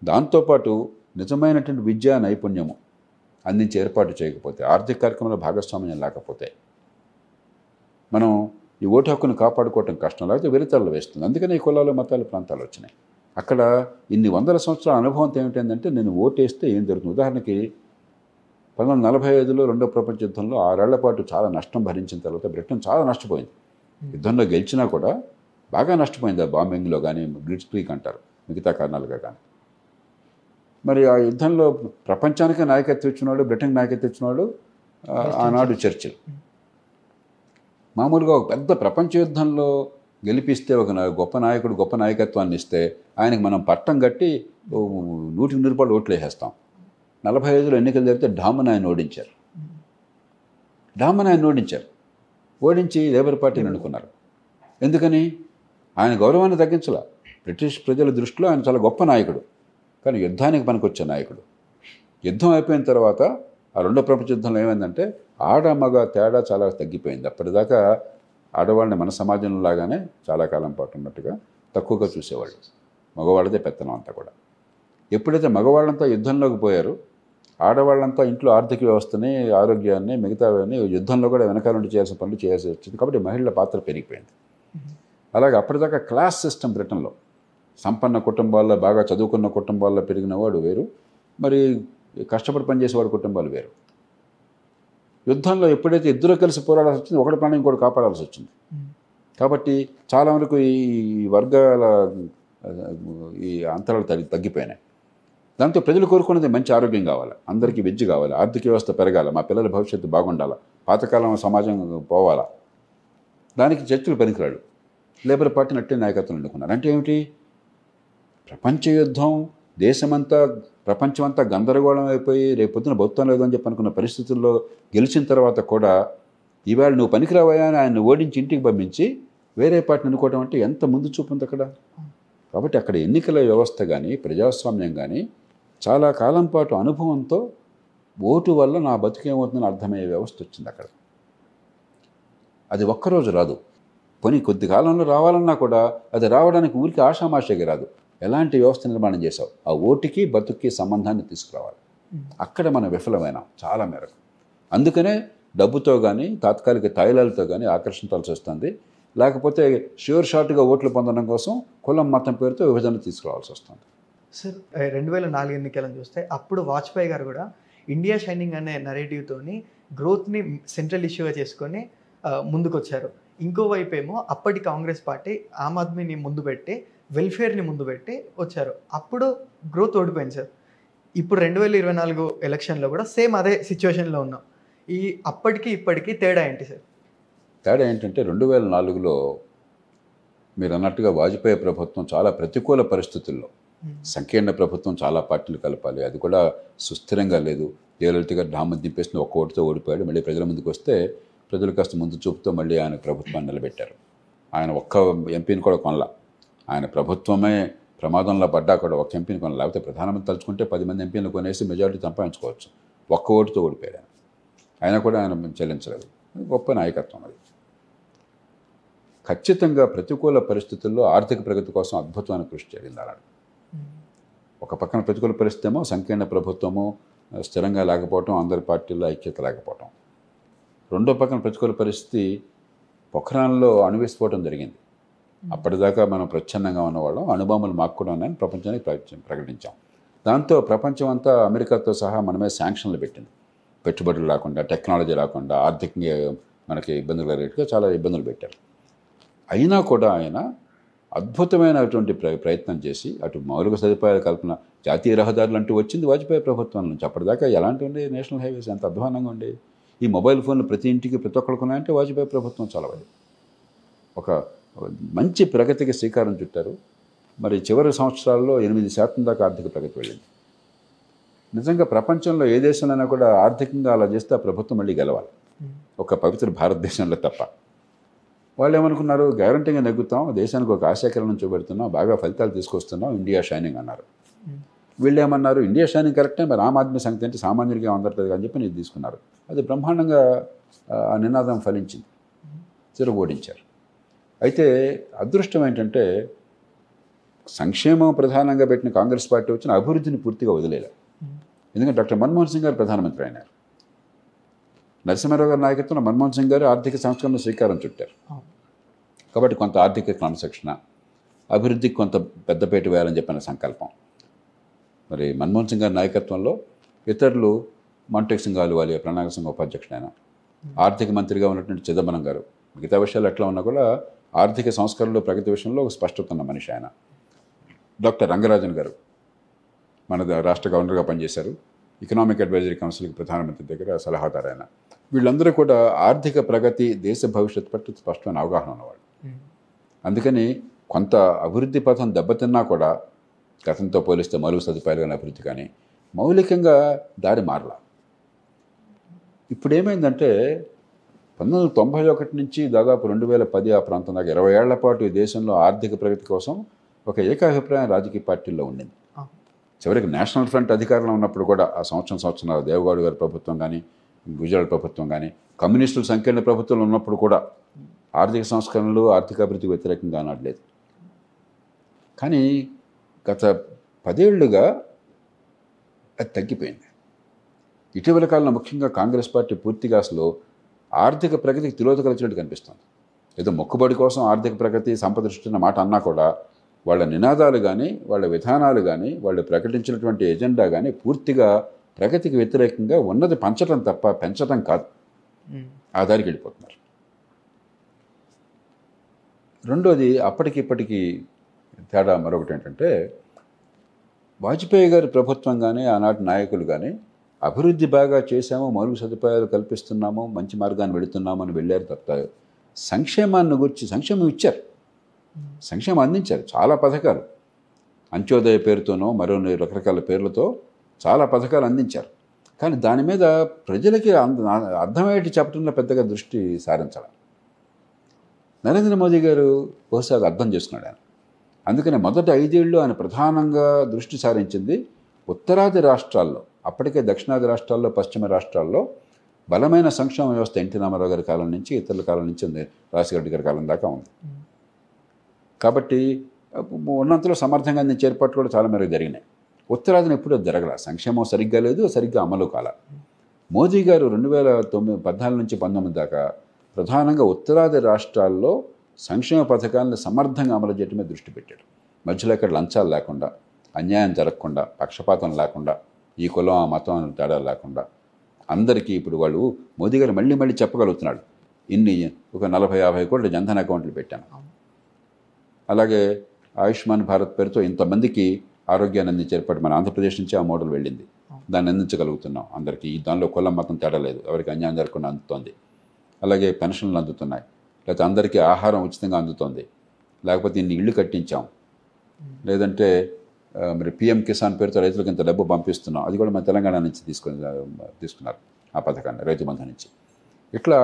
దాంతోపాటు నిజమైనటువంటి విద్యా నైపుణ్యము అందించి ఏర్పాటు చేయకపోతే, ఆర్థిక కార్యక్రమంలో భాగస్వామ్యం లేకపోతే మనం ఈ ఓటు హక్కును కాపాడుకోవటం కష్టం, లేకపోతే వెరితల్లో వేస్తుంది. అందుకని ఈ కులాలు, మతాలు, ప్రాంతాలు వచ్చినాయి. అక్కడ ఇన్ని వందల సంవత్సరాల అనుభవం ఏమిటంటే నేను ఓటేస్తే ఏం జరుగుతుంది. ఉదాహరణకి 1945లో రెండో ప్రపంచ యుద్ధంలో 6 ఏళ్ల పాటు చాలా నష్టం భరించిన తర్వాత బ్రిటన్ చాలా నష్టపోయింది. యుద్ధంలో గెలిచినా కూడా బాగా నష్టపోయింది. ఆ బాంబింగ్లో కానీ, బ్లిట్స్క్రీగ్ అంటారు, మిగతా కారణాలుగా కానీ. మరి ఆ యుద్ధంలో ప్రపంచానికి నాయకత్వం ఇచ్చినవాడు, బ్రిటన్ నాయకత్వం ఇచ్చినవాడు ఆనాడు చర్చిల్. మామూలుగా ఒక పెద్ద ప్రపంచ యుద్ధంలో గెలిపిస్తే ఒక గొప్ప నాయకుడు గొప్ప నాయకత్వాన్ని ఇస్తే ఆయనకు మనం పట్టం కట్టి 100 ఓట్లు వేసేస్తాం. 45లో ఎన్నికలు జరిగితే డామన్ ఆయన ఓడించారు. ఓడించి లేబర్ పార్టీని ఎన్నుకున్నారు. ఎందుకని? ఆయన గౌరవాన్ని తగ్గించాల. బ్రిటిష్ ప్రజల దృష్టిలో ఆయన చాలా గొప్ప నాయకుడు, కానీ యుద్ధానికి పనికొచ్చే నాయకుడు. యుద్ధం అయిపోయిన తర్వాత ఆ రెండో ప్రపంచ యుద్ధంలో ఏమైందంటే ఆడ మగ తేడా చాలా తగ్గిపోయింది. అప్పటిదాకా ఆడవాళ్ళని మన సమాజంలో లాగానే చాలా కాలం పాటు ఉన్నట్టుగా తక్కువగా చూసేవాళ్ళు. మగవాళ్ళదే పెత్తనం అంతా కూడా. ఎప్పుడైతే మగవాళ్ళంతా యుద్ధంలోకి పోయారు, ఆడవాళ్ళంతా ఇంట్లో ఆర్థిక వ్యవస్థని, ఆరోగ్యాన్ని, మిగతావన్నీ యుద్ధంలో కూడా వెనకాల నుండి చేయాల్సిన పనులు చేయాల్సి వచ్చింది. కాబట్టి మహిళల పాత్ర పెరిగిపోయింది. అలాగే అప్పటిదాకా క్లాస్ సిస్టమ్ బ్రిటన్లో సంపన్న కుటుంబాల్లో, బాగా చదువుకున్న కుటుంబాల్లో పెరిగిన వాడు వేరు, మరి కష్టపడి పనిచేసేవాడు కుటుంబాలు వేరు. యుద్ధంలో ఎప్పుడైతే ఇద్దరు కలిసి పోరాడాల్సి వచ్చింది, ఒకటి ప్రాణం ఇంకోటి కాపాడాల్సి వచ్చింది. కాబట్టి చాలా వరకు ఈ వర్గాల ఈ అంతరాలు తగ్గిపోయినాయి. దాంతో ప్రజలు కోరుకున్నది మంచి ఆరోగ్యం కావాలి, అందరికీ విద్య కావాలి, ఆర్థిక వ్యవస్థ పెరగాలి, మా పిల్లల భవిష్యత్తు బాగుండాలి, పాతకాలం సమాజం పోవాలా. దానికి చర్చలు పనికిరాడు. లేబర్ పార్టీని అట్టే నాయకత్వం ఎన్నుకున్నారు. అంటే ఏమిటి? ప్రపంచ యుద్ధం, ప్రపంచమంతా గందరగోళం అయిపోయి రేపొద్దున బతుకుతాం లేదు అని చెప్పి అనుకున్న పరిస్థితుల్లో గెలిచిన తర్వాత కూడా ఈవేళ నువ్వు పనికిరావయ్యా అని ఆయన ఓడించి ఇంటికి పంపించి వేరే పార్టీని ఎన్నుకోవడం అంటే ఎంత ముందు చూపు ఉంది అక్కడ. కాబట్టి అక్కడ ఎన్నికల వ్యవస్థ కానీ, ప్రజాస్వామ్యం కానీ చాలా కాలం పాటు అనుభవంతో ఓటు వల్ల నా బతుకేమవుతుందని అర్థమయ్యే వ్యవస్థ వచ్చింది అక్కడ. అది ఒక్కరోజు రాదు, పోనీ కొద్ది కాలంలో రావాలన్నా కూడా అది రావడానికి ఊరికి ఆషామాషిగా రాదు. ఎలాంటి వ్యవస్థ నిర్మాణం చేశావు? ఆ ఓటుకి బతుక్కి సంబంధాన్ని తీసుకురావాలి. అక్కడ మనం విఫలమైనాం చాలా మేరకు. అందుకనే డబ్బుతో కానీ తాత్కాలిక తాయిలాలతో కానీ ఆకర్షించాల్సి వస్తుంది. లేకపోతే ష్యూర్ షార్ట్గా ఓట్లు పొందడం కోసం కులం మతం పేరుతో విభజన తీసుకురావాల్సి వస్తుంది. సార్ 2004 ఎన్నికలను చూస్తే అప్పుడు వాజ్పేయి గారు కూడా ఇండియా షైనింగ్ అనే నరేటివ్తోని గ్రోత్ని సెంట్రల్ ఇష్యూగా చేసుకొని ముందుకు వచ్చారు. ఇంకోవైపు ఏమో అప్పటి కాంగ్రెస్ పార్టీ ఆమ్ ఆద్మీని ముందు పెట్టి వెల్ఫేర్ని ముందు పెట్టి వచ్చారు. అప్పుడు గ్రోత్ ఓడిపోయింది సార్. ఇప్పుడు 2024 ఎలక్షన్లో కూడా సేమ్ అదే సిచ్యువేషన్లో ఉన్నాం. ఈ అప్పటికి ఇప్పటికీ తేడా ఏంటి సార్? తేడా ఏంటంటే 2004లో మీరు అన్నట్టుగా వాజ్పేయి ప్రభుత్వం చాలా ప్రతికూల పరిస్థితుల్లో, సంకీర్ణ ప్రభుత్వం, చాలా పార్టీలు కలపాలి, అది కూడా సుస్థిరంగా లేదు. జయలలిత గారు డామం దింపేసి ఒక్క ఓటుతో ఓడిపోయాడు. మళ్ళీ ప్రజల ముందుకు వస్తే ప్రజలు కాస్త ముందు చూపుతో మళ్ళీ ఆయన ప్రభుత్వాన్ని నిలబెట్టారు. ఆయన ఒక్క ఎంపీని కూడా కొనలా. ఆయన ప్రభుత్వమే ప్రమాదంలో పడ్డా కూడా ఒక్క ఎంపీని కొనలా. లేకపోతే ప్రధానమంత్రి తలుచుకుంటే 10 మంది ఎంపీలను కొనేసి మెజారిటీ సంపాదించుకోవచ్చు. ఒక్క ఓటుతో ఓడిపోయాడు. ఆయన కూడా ఆయన చెల్లించలేదు. గొప్ప నాయకత్వం అది. ఖచ్చితంగా ప్రతికూల పరిస్థితుల్లో ఆర్థిక ప్రగతి కోసం అద్భుతమైన కృషి జరిగింది అలాంటి. ఒక పక్కన ప్రతికూల పరిస్థితి ఏమో సంకీర్ణ ప్రభుత్వము, స్థిరంగా లేకపోవటం, అందరి పార్టీల్లో ఐక్యత లేకపోవటం. రెండో పక్కన ప్రతికూల పరిస్థితి పొఖరాన్లో అణువిస్ఫోటం జరిగింది. అప్పటిదాకా మనం ప్రచ్ఛన్నంగా ఉన్నవాళ్ళం, అణుబాంబులు మాకు కూడా ఉన్నాయని ప్రపంచానికి ప్రకటించాం. దాంతో ప్రపంచం అంతా అమెరికాతో సహా మనమే శాంక్షన్లు పెట్టింది. పెట్టుబడులు రాకుండా, టెక్నాలజీ రాకుండా, ఆర్థికంగా మనకి ఇబ్బందులు కలిగేట్టుగా చాలా ఇబ్బందులు పెట్టారు. అయినా కూడా ఆయన అద్భుతమైనటువంటి ప్రయత్నం చేసి అటు మౌలిక సదుపాయాల కల్పన, జాతీయ రహదారులు అంటూ వచ్చింది వాజ్పేయి ప్రభుత్వం నుంచి. అప్పటిదాకా ఎలాంటి ఉండే నేషనల్ హైవేస్ ఎంత అధ్వానంగా ఉండే. ఈ మొబైల్ ఫోన్లు ప్రతి ఇంటికి ప్రతి ఒక్కరికి ఉన్నాయంటే వాజ్పేయి ప్రభుత్వం చలవది. ఒక మంచి ప్రగతికి శ్రీకారం చుట్టారు. మరి చివరి సంవత్సరాల్లో 8% దాకా ఆర్థిక ప్రగతి వెళ్ళింది. నిజంగా ప్రపంచంలో ఏ దేశంలోనైనా కూడా ఆర్థికంగా అలా చేస్తే ఆ ప్రభుత్వం మళ్ళీ గెలవాలి, ఒక పవిత్ర భారతదేశంలో తప్ప. వాళ్ళు ఏమనుకున్నారు, గ్యారంటీగా నెగ్గుతాం, దేశానికి ఒక ఆశాకిరణం చూపెడుతున్నాం, బాగా ఫలితాలు తీసుకొస్తున్నాం, ఇండియా షైనింగ్ అన్నారు. వీళ్ళు ఏమన్నారు, ఇండియా షైనింగ్ కరెక్టే, మరి ఆమ్ ఆద్మీ సంగతి అంటే సామాన్యుడిగా అందట్లేదు అని చెప్పి నేను తీసుకున్నారు. అది బ్రహ్మాండంగా ఆ నినాదం ఫలించింది, తిరగోడించారు. అయితే అదృష్టం ఏంటంటే సంక్షేమం ప్రధానంగా పెట్టిన కాంగ్రెస్ పార్టీ వచ్చిన అభివృద్ధిని పూర్తిగా వదిలేలా. ఎందుకంటే డాక్టర్ మన్మోహన్ సింగ్ గారు ప్రధానమంత్రి అయినారు. నరసింహారావు గారి నాయకత్వంలో మన్మోహన్ సింగ్ గారు ఆర్థిక సంస్కరణ శ్రీకారం చుట్టారు. కాబట్టి కొంత ఆర్థిక క్రమశిక్షణ, అభివృద్ధికి కొంత పెద్దపేట వేయాలని చెప్పిన సంకల్పం. మరి మన్మోహన్ సింగ్ గారి నాయకత్వంలో ఇతరులు, మాంటెక్ సింగ్ అహ్లూవాలియా ప్రణాళిక సంఘ ఉపాధ్యక్షుడు ఆయన, ఆర్థిక మంత్రిగా ఉన్నటువంటి చిదంబరం గారు, మిగతా విషయాలు ఎట్లా ఉన్నా కూడా ఆర్థిక సంస్కరణలో ప్రగతి విషయంలో ఒక స్పష్టత ఉన్న మనిషి ఆయన. డాక్టర్ రంగరాజన్ గారు మన రాష్ట్ర గవర్నర్గా పనిచేశారు. ఎకనామిక్ అడ్వైజరీ కౌన్సిల్కి ప్రధానమంత్రి దగ్గర సలహాదారు ఆయన. వీళ్ళందరూ కూడా ఆర్థిక ప్రగతి, దేశ భవిష్యత్తు పట్ల స్పష్టమైన అవగాహన ఉన్నవాళ్ళు. అందుకని కొంత అభివృద్ధి పథం దెబ్బతిన్నా కూడా గతంతో పోలిస్తే మౌలిక సదుపాయాలు కానీ అభివృద్ధి కానీ మౌలికంగా దారి మారలా. ఇప్పుడు ఏమైందంటే 1991 నుంచి దాదాపు 2010 ఆ ప్రాంతం దాకా 20 ఏళ్ల పాటు ఈ దేశంలో ఆర్థిక ప్రగతి కోసం ఒక ఏకాభిప్రాయం రాజకీయ పార్టీల్లో ఉండింది. చివరికి నేషనల్ ఫ్రంట్ అధికారంలో ఉన్నప్పుడు కూడా ఆ సంవత్సరం దేవగౌడ గారి ప్రభుత్వం కానీ, గుజరాత్ ప్రభుత్వం కానీ, కమ్యూనిస్టులు సంకీర్ణ ప్రభుత్వంలో ఉన్నప్పుడు కూడా ఆర్థిక సంస్కరణలు, ఆర్థిక అభివృద్ధికి వ్యతిరేకంగా అనట్లేదు. కానీ గత 10 ఏళ్లుగా అది తగ్గిపోయింది. ఇటీవల కాలంలో ముఖ్యంగా కాంగ్రెస్ పార్టీ పూర్తిగా అసలు ఆర్థిక ప్రగతికి తిలోదకలిచినట్టు కనిపిస్తుంది. ఏదో మొక్కుబడి కోసం ఆర్థిక ప్రగతి, సంపద సృష్టి అన్న మాట అన్నా కూడా వాళ్ళ నినాదాలు కానీ, వాళ్ళ విధానాలు కానీ, వాళ్ళు ప్రకటించినటువంటి ఎజెండా కానీ పూర్తిగా ప్రగతికి వ్యతిరేకంగా ఉన్నది పంచడం తప్ప పెంచడం కాదు. ఆ దారికి వెళ్ళిపోతున్నారు. రెండోది, అప్పటికిప్పటికీ తేడా మరొకటి ఏంటంటే, వాజ్పేయి గారి ప్రభుత్వం కానీ, ఆనాటి నాయకులు కానీ అభివృద్ధి బాగా చేశాము, మౌలిక సదుపాయాలు కల్పిస్తున్నాము, మంచి మార్గాన్ని వెళుతున్నాము అని వెళ్ళారు తప్ప సంక్షేమాన్ని గురించి సంక్షేమం ఇచ్చారు, సంక్షేమం అందించారు. చాలా పథకాలు, అంత్యోదయ పేరుతోనో మరో రకరకాల పేర్లతో చాలా పథకాలు అందించారు. కానీ దాని మీద ప్రజలకి అర్థమయ్యేటి చెప్పడంలో పెద్దగా దృష్టి సారించాలి. నరేంద్ర మోదీ గారు బహుశా అర్థం చేసుకున్నాడు ఆయన. అందుకనే మొదటి 5 ఏళ్ళు ఆయన ప్రధానంగా దృష్టి సారించింది ఉత్తరాది రాష్ట్రాల్లో అప్పటికే దక్షిణాది రాష్ట్రాల్లో, పశ్చిమ రాష్ట్రాల్లో బలమైన సంక్షేమ వ్యవస్థ ఎన్టీ రామారావు గారి కాలం నుంచి ఇతరుల కాలం నుంచి ఉంది, రాజశేఖర గారి కాలం దాకా ఉంది. కాబట్టి ఉన్నంతలో సమర్థంగా అందించే ఏర్పాట్లు కూడా చాలా మేరకు జరిగినాయి. ఉత్తరాదిని ఎప్పుడూ జరగల, సంక్షేమం సరిగ్గా లేదు, సరిగ్గా అమలు కాల. మోదీ గారు 2014 నుంచి 19 దాకా ప్రధానంగా ఉత్తరాది రాష్ట్రాల్లో సంక్షేమ పథకాలను సమర్థంగా అమలు చేయడమే దృష్టి పెట్టాడు. మధ్యలో ఇక్కడ లంచాలు లేకుండా, అన్యాయం జరగకుండా, పక్షపాతం లేకుండా, ఈ కులం ఆ మతం అని తేడా లేకుండా అందరికీ ఇప్పుడు వాళ్ళు మోదీ గారు మళ్ళీ మళ్ళీ చెప్పగలుగుతున్నాడు, ఇన్ని ఒక 40-50 కోట్ల జన్ధన్ అకౌంట్లు పెట్టాను, అలాగే ఆయుష్మాన్ భారత్ పేరుతో ఇంతమందికి ఆరోగ్యాన్ని అందించే ఏర్పాటు మన ఆంధ్రప్రదేశ్ నుంచి ఆ మోడల్ వెళ్ళింది. దాన్ని అందించగలుగుతున్నాం అందరికీ. దానిలో కులం మతం తేడా లేదు, ఎవరికి అన్యాయం జరగకుండా అందుతోంది. అలాగే పెన్షన్లు అందుతున్నాయి, లేకపోతే అందరికీ ఆహారం ఉచితంగా అందుతోంది, లేకపోతే ఇన్ని ఇళ్ళు కట్టించాం, లేదంటే మరి పిఎం కిసాన్ పేరుతో రైతులకు ఇంత డబ్బు పంపిస్తున్నాం, అది కూడా మన తెలంగాణ నుంచి తీసుకున్నారు ఆ పథకాన్ని, రైతు బంధు నుంచి. ఇట్లా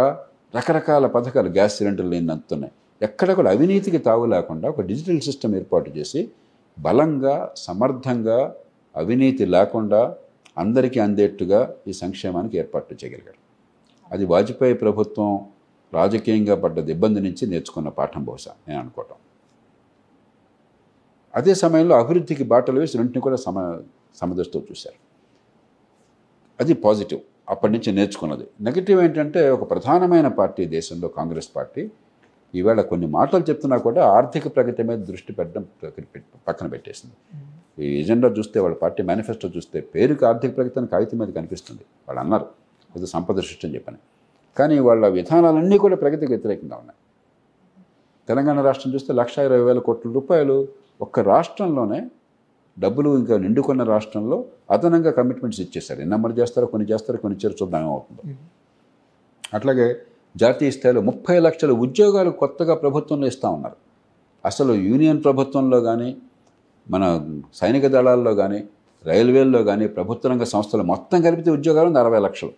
రకరకాల పథకాలు, గ్యాస్ సిలిండర్లు ఇన్ని అందుతున్నాయి. ఎక్కడ కూడా అవినీతికి తావు లేకుండా ఒక డిజిటల్ సిస్టమ్ ఏర్పాటు చేసి బలంగా, సమర్థంగా, అవినీతి లేకుండా అందరికీ అందేట్టుగా ఈ సంక్షేమానికి ఏర్పాట్లు చేయగలిగారు. అది వాజ్పేయి ప్రభుత్వం రాజకీయంగా పడ్డ ఇబ్బంది నుంచి నేర్చుకున్న పాఠం బహుశా నేను అనుకోవటం. అదే సమయంలో అభివృద్ధికి బాటలు వేసి రెంటిని కూడా సమదృష్టితో చూశారు. అది పాజిటివ్, అప్పటి నుంచి నేర్చుకున్నది. నెగిటివ్ ఏంటంటే ఒక ప్రధానమైన పార్టీ దేశంలో కాంగ్రెస్ పార్టీ ఈవేళ కొన్ని మాటలు చెప్తున్నా కూడా ఆర్థిక ప్రగతి మీద దృష్టి పెట్టడం పక్కన పెట్టేసింది. ఈ ఎజెండా చూస్తే, వాళ్ళ పార్టీ మేనిఫెస్టో చూస్తే పేరుకి ఆర్థిక ప్రగతి అని కాగితం మీద కనిపిస్తుంది. వాళ్ళు అన్నారు ఏదో సంపద సృష్టి అని చెప్పని, కానీ వాళ్ళ విధానాలన్నీ కూడా ప్రగతికి వ్యతిరేకంగా ఉన్నాయి. తెలంగాణ రాష్ట్రం చూస్తే 1,20,000 కోట్ల రూపాయలు ఒక్క రాష్ట్రంలోనే డబ్బులు ఇంకా నిండుకున్న రాష్ట్రంలో అదనంగా కమిట్మెంట్స్ ఇచ్చేశారు. ఎన్ని అమలు చేస్తారో, కొన్ని చేస్తారో, కొన్ని చేరు చూద్దాం ఏమవుతుందో. అట్లాగే జాతీయ స్థాయిలో 30 లక్షల ఉద్యోగాలు కొత్తగా ప్రభుత్వంలో ఇస్తూ ఉన్నారు. అసలు యూనియన్ ప్రభుత్వంలో కానీ, మన సైనిక దళాల్లో కానీ, రైల్వేల్లో కానీ, ప్రభుత్వ రంగ సంస్థలు మొత్తం కలిపితే ఉద్యోగాలు 60 లక్షలు.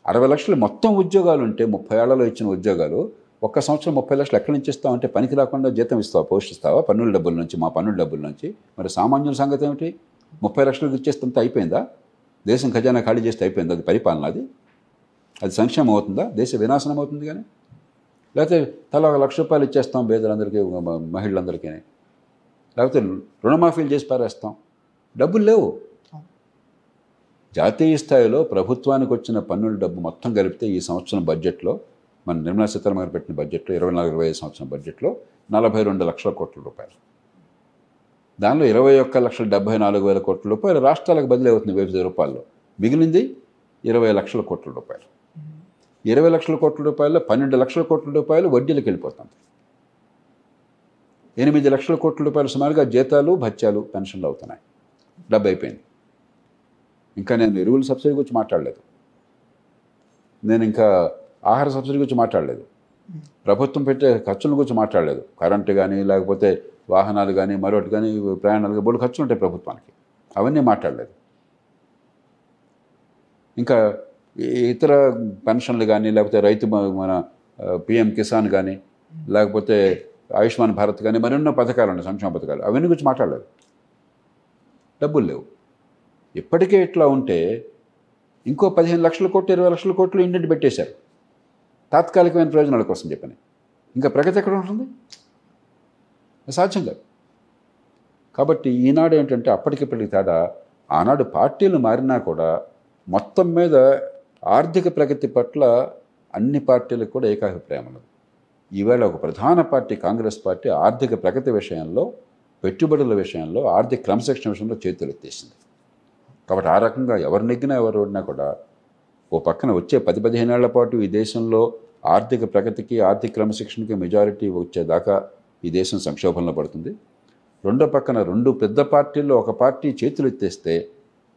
60 లక్షలు మొత్తం ఉద్యోగాలు ఉంటే 30 ఏళ్లలో ఇచ్చిన ఉద్యోగాలు ఒక్క సంవత్సరం 30 లక్షలు ఎక్కడి నుంచి ఇస్తావు అంటే పనికి రాకుండా జీతం ఇస్తావా, పోషిస్తావా పన్నుల డబ్బుల నుంచి, మా పన్నుల డబ్బుల నుంచి? మరి సామాన్యుల సంగతి ఏమిటి? 30 లక్షలకు ఇచ్చేస్తే అయిపోయిందా? దేశం ఖజానా ఖాళీ చేస్తే అయిపోయిందా? అది పరిపాలన? అది సంక్షేమం అవుతుందా? దేశ వినాశనం అవుతుంది. కానీ లేకపోతే తలా 1 లక్ష రూపాయలు ఇచ్చేస్తాం పేదలందరికీ, మహిళలందరికీ, లేకపోతే రుణమాఫీలు చేసి పారేస్తాం. డబ్బులు లేవు. జాతీయ స్థాయిలో ప్రభుత్వానికి వచ్చిన పన్నుల డబ్బు మొత్తం కలిపితే ఈ సంవత్సరం బడ్జెట్లో, మన నిర్మలా సీతారామన్ గారు పెట్టిన బడ్జెట్లో, 24-25 సంవత్సరం బడ్జెట్లో 42 లక్షల కోట్ల రూపాయలు. దానిలో 21,74,000 కోట్ల రూపాయలు రాష్ట్రాలకు బదిలీ అవుతుంది వివిధ రూపాయల్లో. మిగిలింది 20 లక్షల కోట్ల రూపాయలు. 20 లక్షల కోట్ల రూపాయల్లో 12 లక్షల కోట్ల రూపాయలు వడ్డీలకు వెళ్ళిపోతుంది. 8 లక్షల కోట్ల రూపాయలు సుమారుగా జీతాలు, భత్యాలు, పెన్షన్లు అవుతున్నాయి. డబ్బు అయిపోయింది. ఇంకా నేను ఎరువుల సబ్సిడీ గురించి మాట్లాడలేదు, నేను ఇంకా ఆహార సబ్సిడీ గురించి మాట్లాడలేదు, ప్రభుత్వం పెట్టే ఖర్చుల గురించి మాట్లాడలేదు. కరెంటు కానీ, లేకపోతే వాహనాలు కానీ, మరొకటి కానీ, ప్రయాణాలు బోర్డు ఖర్చులు ఉంటాయి ప్రభుత్వానికి, అవన్నీ మాట్లాడలేదు. ఇంకా ఇతర పెన్షన్లు కానీ, లేకపోతే రైతు మన పిఎం కిసాన్ కానీ, లేకపోతే ఆయుష్మాన్ భారత్ కానీ, మరెన్నో పథకాలు ఉన్నాయి, సంక్షేమ పథకాలు, అవన్నీ గురించి మాట్లాడలేదు. డబ్బులు లేవు. ఇప్పటికే ఇట్లా ఉంటే ఇంకో 15 లక్షల కోట్లు, 20 లక్షల కోట్లు ఇంటింటి పెట్టేశారు తాత్కాలికమైన ప్రయోజనాల కోసం చెప్పని. ఇంకా ప్రగతి ఎక్కడ ఉంటుంది? సాధ్యం కాదు. కాబట్టి ఈనాడు ఏంటంటే అప్పటికిప్పటికి తేడా. ఆనాడు పార్టీలు మారినా కూడా మొత్తం మీద ఆర్థిక ప్రగతి పట్ల అన్ని పార్టీలకు కూడా ఏకాభిప్రాయం ఉన్నది. ఈవేళ ఒక ప్రధాన పార్టీ కాంగ్రెస్ పార్టీ ఆర్థిక ప్రగతి విషయంలో, పెట్టుబడుల విషయంలో, ఆర్థిక క్రమశిక్షణ విషయంలో చేతులు ఎత్తేసింది. కాబట్టి ఆ రకంగా ఎవరు నెగ్గినా ఎవరు ఓడినా కూడా ఓ పక్కన వచ్చే 10-15 ఏళ్ల పాటు ఈ దేశంలో ఆర్థిక ప్రగతికి, ఆర్థిక క్రమశిక్షణకి మెజారిటీ వచ్చేదాకా ఈ దేశం సంక్షోభంలో పడుతుంది. రెండో పక్కన 2 పెద్ద పార్టీల్లో ఒక పార్టీ చేతులు ఎత్తేస్తే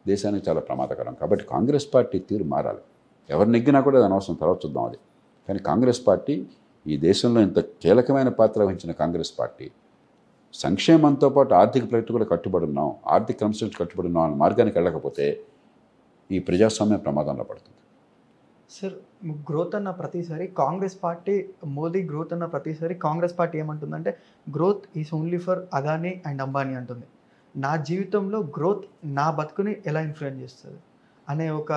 దేశానికి చాలా ప్రమాదకరం. కాబట్టి కాంగ్రెస్ పార్టీ తీరు మారాలి. ఎవరు నెగ్గినా కూడా అది అనవసరం, తర్వాత చూద్దాం అది. కానీ కాంగ్రెస్ పార్టీ, ఈ దేశంలో ఇంత కీలకమైన పాత్ర వహించిన కాంగ్రెస్ పార్టీ సంక్షేమంతో పాటు ఆర్థిక ప్రగతి కూడా కట్టుబడి ఉన్నాం, ఆర్థిక క్రమశిక్షణ కట్టుబడి ఉన్నాం అనే మార్గానికి వెళ్ళకపోతే ఈ ప్రజాస్వామ్యం ప్రమాదంలో పడుతుంది. సార్, గ్రోత్ అన్న ప్రతిసారి కాంగ్రెస్ పార్టీ, మోదీ గ్రోత్ అన్న ప్రతిసారి కాంగ్రెస్ పార్టీ ఏమంటుందంటే growth is only for Adani and Ambani అంటుంది. నా జీవితంలో గ్రోత్ నా బతుకుని ఎలా ఇన్ఫ్లుయెన్స్ చేస్తుంది అనే ఒక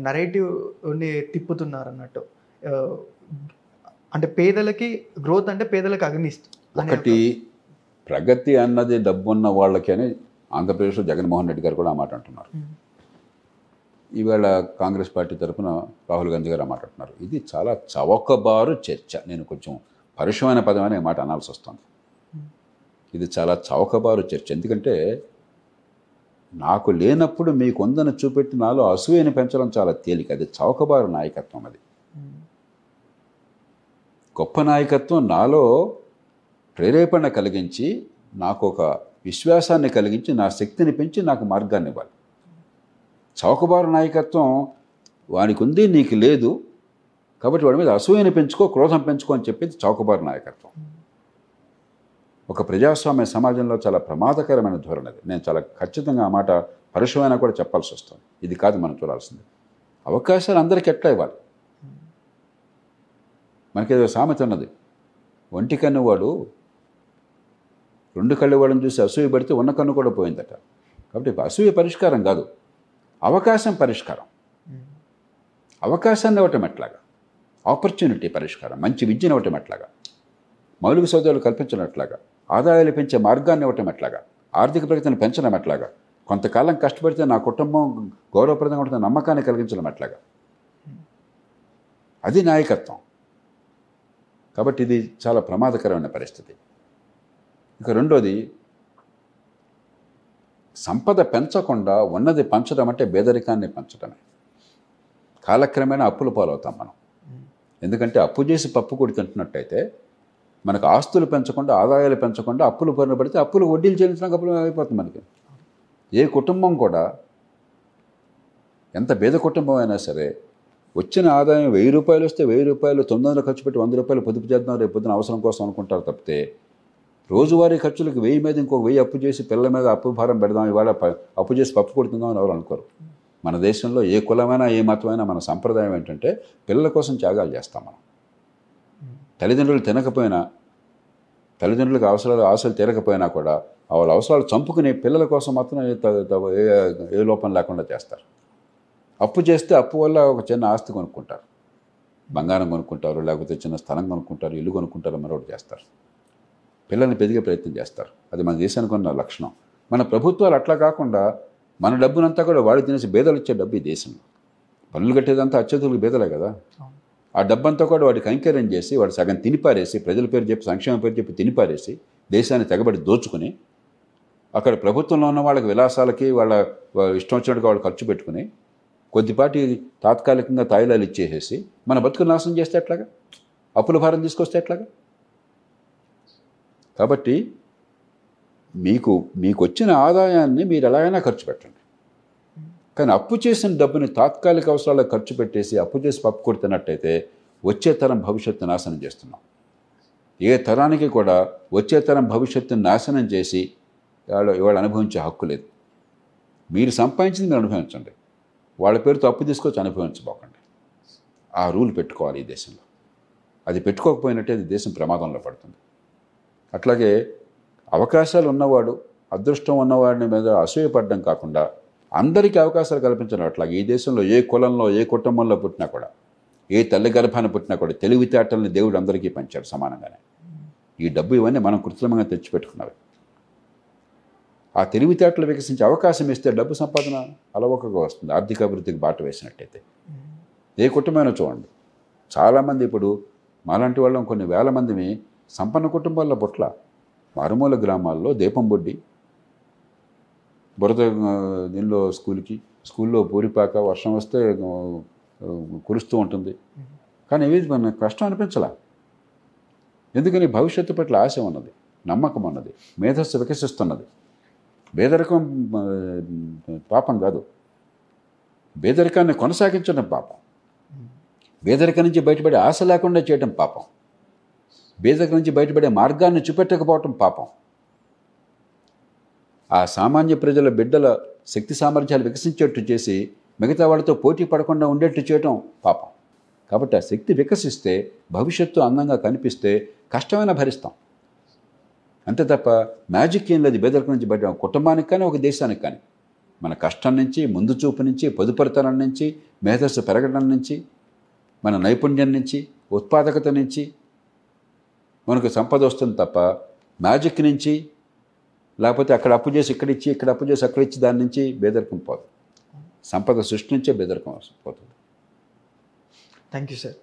నరేటివ్ని తిప్పుతున్నారు అన్నట్టు. అంటే పేదలకి గ్రోత్ అంటే పేదలకు అగ్నిస్ట్. ఒకటి ప్రగతి అన్నది డబ్బున్న వాళ్ళకి అని ఆంధ్రప్రదేశ్లో జగన్మోహన్ రెడ్డి గారు కూడా ఆ మాట అంటున్నారు. ఈవేళ కాంగ్రెస్ పార్టీ తరఫున రాహుల్ గాంధీ గారు ఆ మాట అంటున్నారు. ఇది చాలా చవకబారు చర్చ. నేను కొంచెం పరుషమైన పదం అనే మాట అనాల్సి వస్తుంది. ఇది చాలా చవకబారు చర్చ. ఎందుకంటే నాకు లేనప్పుడు మీకు ఉందని చూపెట్టి నాలో అసూయని పెంచడం చాలా తేలిక. అది చవకబారు నాయకత్వం. అది గొప్ప నాయకత్వం నాలో ప్రేరేపణ కలిగించి, నాకు ఒక విశ్వాసాన్ని కలిగించి, నా శక్తిని పెంచి నాకు మార్గాన్ని ఇవ్వాలి. చౌకబారు నాయకత్వం వానికి ఉంది, నీకు లేదు, కాబట్టి వాడి మీద అసూయని పెంచుకో, క్రోధం పెంచుకో అని చెప్పేది చౌకబారు నాయకత్వం. ఒక ప్రజాస్వామ్య సమాజంలో చాలా ప్రమాదకరమైన ధోరణి అది. నేను చాలా ఖచ్చితంగా ఆ మాట పరుషమైనా కూడా చెప్పాల్సి వస్తుంది. ఇది కాదు మనం చూడాల్సింది. అవకాశాలు అందరికీ ఎట్లా ఇవ్వాలి. మనకేదో సామెత ఉన్నది, ఒంటి కన్ను వాడు రెండు కళ్ళు వాడిని చూసి అసూయ పడితే ఉన్న కన్ను కూడా పోయిందట. కాబట్టి అసూయ పరిష్కారం కాదు, అవకాశం పరిష్కారం. అవకాశాన్ని ఇవ్వటం ఎట్లాగా, ఆపర్చునిటీ పరిష్కారం, మంచి విద్యను ఇవ్వటం ఎట్లాగా, మౌలిక సౌకర్యాలు కల్పించడం ఎట్లాగా, ఆదాయాలు పెంచే మార్గాన్ని ఇవ్వటం ఎట్లాగా, ఆర్థిక ప్రగతిని పెంచడం ఎట్లాగా, కొంతకాలం కష్టపడితే నా కుటుంబం గౌరవప్రదంగా ఉంటున్న నమ్మకాన్ని కలిగించడం ఎట్లాగా, అది నాయకత్వం. కాబట్టి ఇది చాలా ప్రమాదకరమైన పరిస్థితి. ఇక రెండోది, సంపద పెంచకుండా ఉన్నది పంచడం అంటే పేదరికాన్ని పెంచడమే. కాలక్రమేణా అప్పుల పాలవుతాం మనం. ఎందుకంటే అప్పు చేసి పప్పు కొడి తింటున్నట్టయితే మనకు ఆస్తులు పెంచకుండా, ఆదాయాలు పెంచకుండా అప్పులు పన్ను పడితే అప్పులు వడ్డీలు చెల్లించడానికి అప్పులు అయిపోతుంది మనకి. ఏ కుటుంబం కూడా, ఎంత పేద కుటుంబం అయినా సరే, వచ్చిన ఆదాయం 1000 రూపాయలు వస్తే 1000 రూపాయలు 900 ఖర్చు పెట్టి 100 రూపాయలు పొదుపు చేద్దాం రేపు పొద్దున అవసరం కోసం అనుకుంటారు తప్పితే, రోజువారీ ఖర్చులకు 1000 మీద ఇంకొక 1000 అప్పు చేసి పిల్లల మీద అప్పు భారం పెడదాం, ఇవాళ అప్పు చేసి పప్పు కొడుతుందాం అని ఎవరు అనుకోరు. మన దేశంలో ఏ కులమైనా ఏ మతమైనా మన సంప్రదాయం ఏంటంటే పిల్లల కోసం త్యాగాలు చేస్తాం మనం. తల్లిదండ్రులు తినకపోయినా, తల్లిదండ్రులకు ఆశలు తీరకపోయినా కూడా వాళ్ళ అవసరాలు చంపుకుని పిల్లల కోసం మాత్రం ఏ లోపం లేకుండా చేస్తారు. అప్పు చేస్తే అప్పు వల్ల ఒక చిన్న ఆస్తి కొనుక్కుంటారు, బంగారం కొనుక్కుంటారు, లేకపోతే చిన్న స్థలం కొనుక్కుంటారు, ఇల్లు కొనుక్కుంటారు, మరొకటి చేస్తారు. పిల్లల్ని పెరిగే ప్రయత్నం చేస్తారు. అది మన దేశానికి ఉన్న లక్షణం. మన ప్రభుత్వాలు అట్లా కాకుండా మన డబ్బునంతా కూడా వాడి తినేసి బేదలు ఇచ్చే డబ్బు ఈ దేశంలో. పన్నులు కట్టేదంతా అత్యధికులు బేదలే కదా. ఆ డబ్బంతా కూడా వాడికి కైంకర్యం చేసి, వాడు సగం తినిపారేసి, ప్రజల పేరు చెప్పి, సంక్షేమ పేరు చెప్పి తినిపారేసి, దేశాన్ని తెగబడి దోచుకుని, అక్కడ ప్రభుత్వంలో ఉన్న వాళ్ళకి విలాసాలకి వాళ్ళ ఇష్టం వచ్చినట్టుగా వాళ్ళు ఖర్చు పెట్టుకుని, కొద్దిపాటి తాత్కాలికంగా తాయిలాలు ఇచ్చేసేసి మన బతుకులు నాశనం చేస్తే ఎట్లాగా, అప్పుల భారం తీసుకొస్తే ఎట్లాగా. కాబట్టి మీకు వచ్చిన ఆదాయాన్ని మీరు ఎలాగైనా ఖర్చు పెట్టండి, కానీ అప్పు చేసిన డబ్బుని తాత్కాలిక అవసరాలకు ఖర్చు పెట్టేసి అప్పు చేసి పప్పు కొడుతున్నట్టయితే వచ్చే తరం భవిష్యత్తు నాశనం చేస్తున్నాం. ఏ తరానికి కూడా వచ్చే తరం భవిష్యత్తును నాశనం చేసి ఇవాళ అనుభవించే హక్కు లేదు. మీరు సంపాదించింది మీరు అనుభవించండి, వాళ్ళ పేరుతో అప్పు తీసుకొచ్చి అనుభవించబోకండి. ఆ రూల్ పెట్టుకోవాలి ఈ దేశంలో. అది పెట్టుకోకపోయినట్టే అది దేశం ప్రమాదంలో పడుతుంది. అట్లాగే అవకాశాలు ఉన్నవాడు, అదృష్టం ఉన్నవాడిని మీద అసూయపడడం కాకుండా అందరికీ అవకాశాలు కల్పించడం. అట్లాగే ఈ దేశంలో ఏ కులంలో, ఏ కుటుంబంలో పుట్టినా కూడా, ఏ తల్లి గర్భాన్ని పుట్టినా కూడా తెలివితేటల్ని దేవుడు అందరికీ పంచాడు సమానంగానే. ఈ డబ్బు ఇవన్నీ మనం కృత్రిమంగా తెచ్చిపెట్టుకున్నవి. ఆ తెలివితేటలు వికసించే అవకాశం ఇస్తే డబ్బు సంపాదన అలవోకగా వస్తుంది. ఆర్థిక అభివృద్ధికి బాట వేసినట్టయితే ఏ కుటుంబమైనా చూడండి. చాలామంది ఇప్పుడు మాలాంటి వాళ్ళం కొన్ని వేల మందిని సంపన్న కుటుంబాల్లో పుట్ల, మారుమూల గ్రామాల్లో దీపం బొడ్డి, బురద దీనిలో స్కూల్లో పూరిపాక, వర్షం వస్తే కురుస్తూ ఉంటుంది, కానీ ఏవి మన కష్టం అనిపించలా. ఎందుకని భవిష్యత్తు పట్ల ఆశ ఉన్నది, నమ్మకం ఉన్నది, మేధస్సు వికసిస్తున్నది. పేదరికం పాపం కాదు, పేదరికాన్ని కొనసాగించడం పాపం. పేదరికం నుంచి బయటపడే ఆశ లేకుండా చేయడం పాపం. పేదరికం నుంచి బయటపడే మార్గాన్ని చూపెట్టకపోవటం పాపం. ఆ సామాన్య ప్రజల బిడ్డల శక్తి సామర్థ్యాలు వికసించేట్టు చేసి మిగతా వాళ్ళతో పోటీ పడకుండా ఉండేట్టు చేయటం పాపం. కాబట్టి ఆ శక్తి వికసిస్తే, భవిష్యత్తు అందంగా కనిపిస్తే కష్టమైన భరిస్తాం. అంతే తప్ప మ్యాజిక్ ఏం లేదు పేదరికం నుంచి బయట కుటుంబానికి కానీ ఒక దేశానికి కానీ మన కష్టం నుంచి ముందు చూపు నుంచి పొదుపరితనం నుంచి మేధస్సు పెరగడం నుంచి మన నైపుణ్యం నుంచి ఉత్పాదకత నుంచి మనకు సంపద వస్తుంది తప్ప మ్యాజిక్ నుంచి లేకపోతే అక్కడ అప్పు చేసి ఇక్కడ ఇచ్చి ఇక్కడ అప్పు చేసి అక్కడ ఇచ్చి దాని నుంచి పేదరికం పోదు. సంపద సృష్టించే పేదరికం పోతుంది. Thank you sir.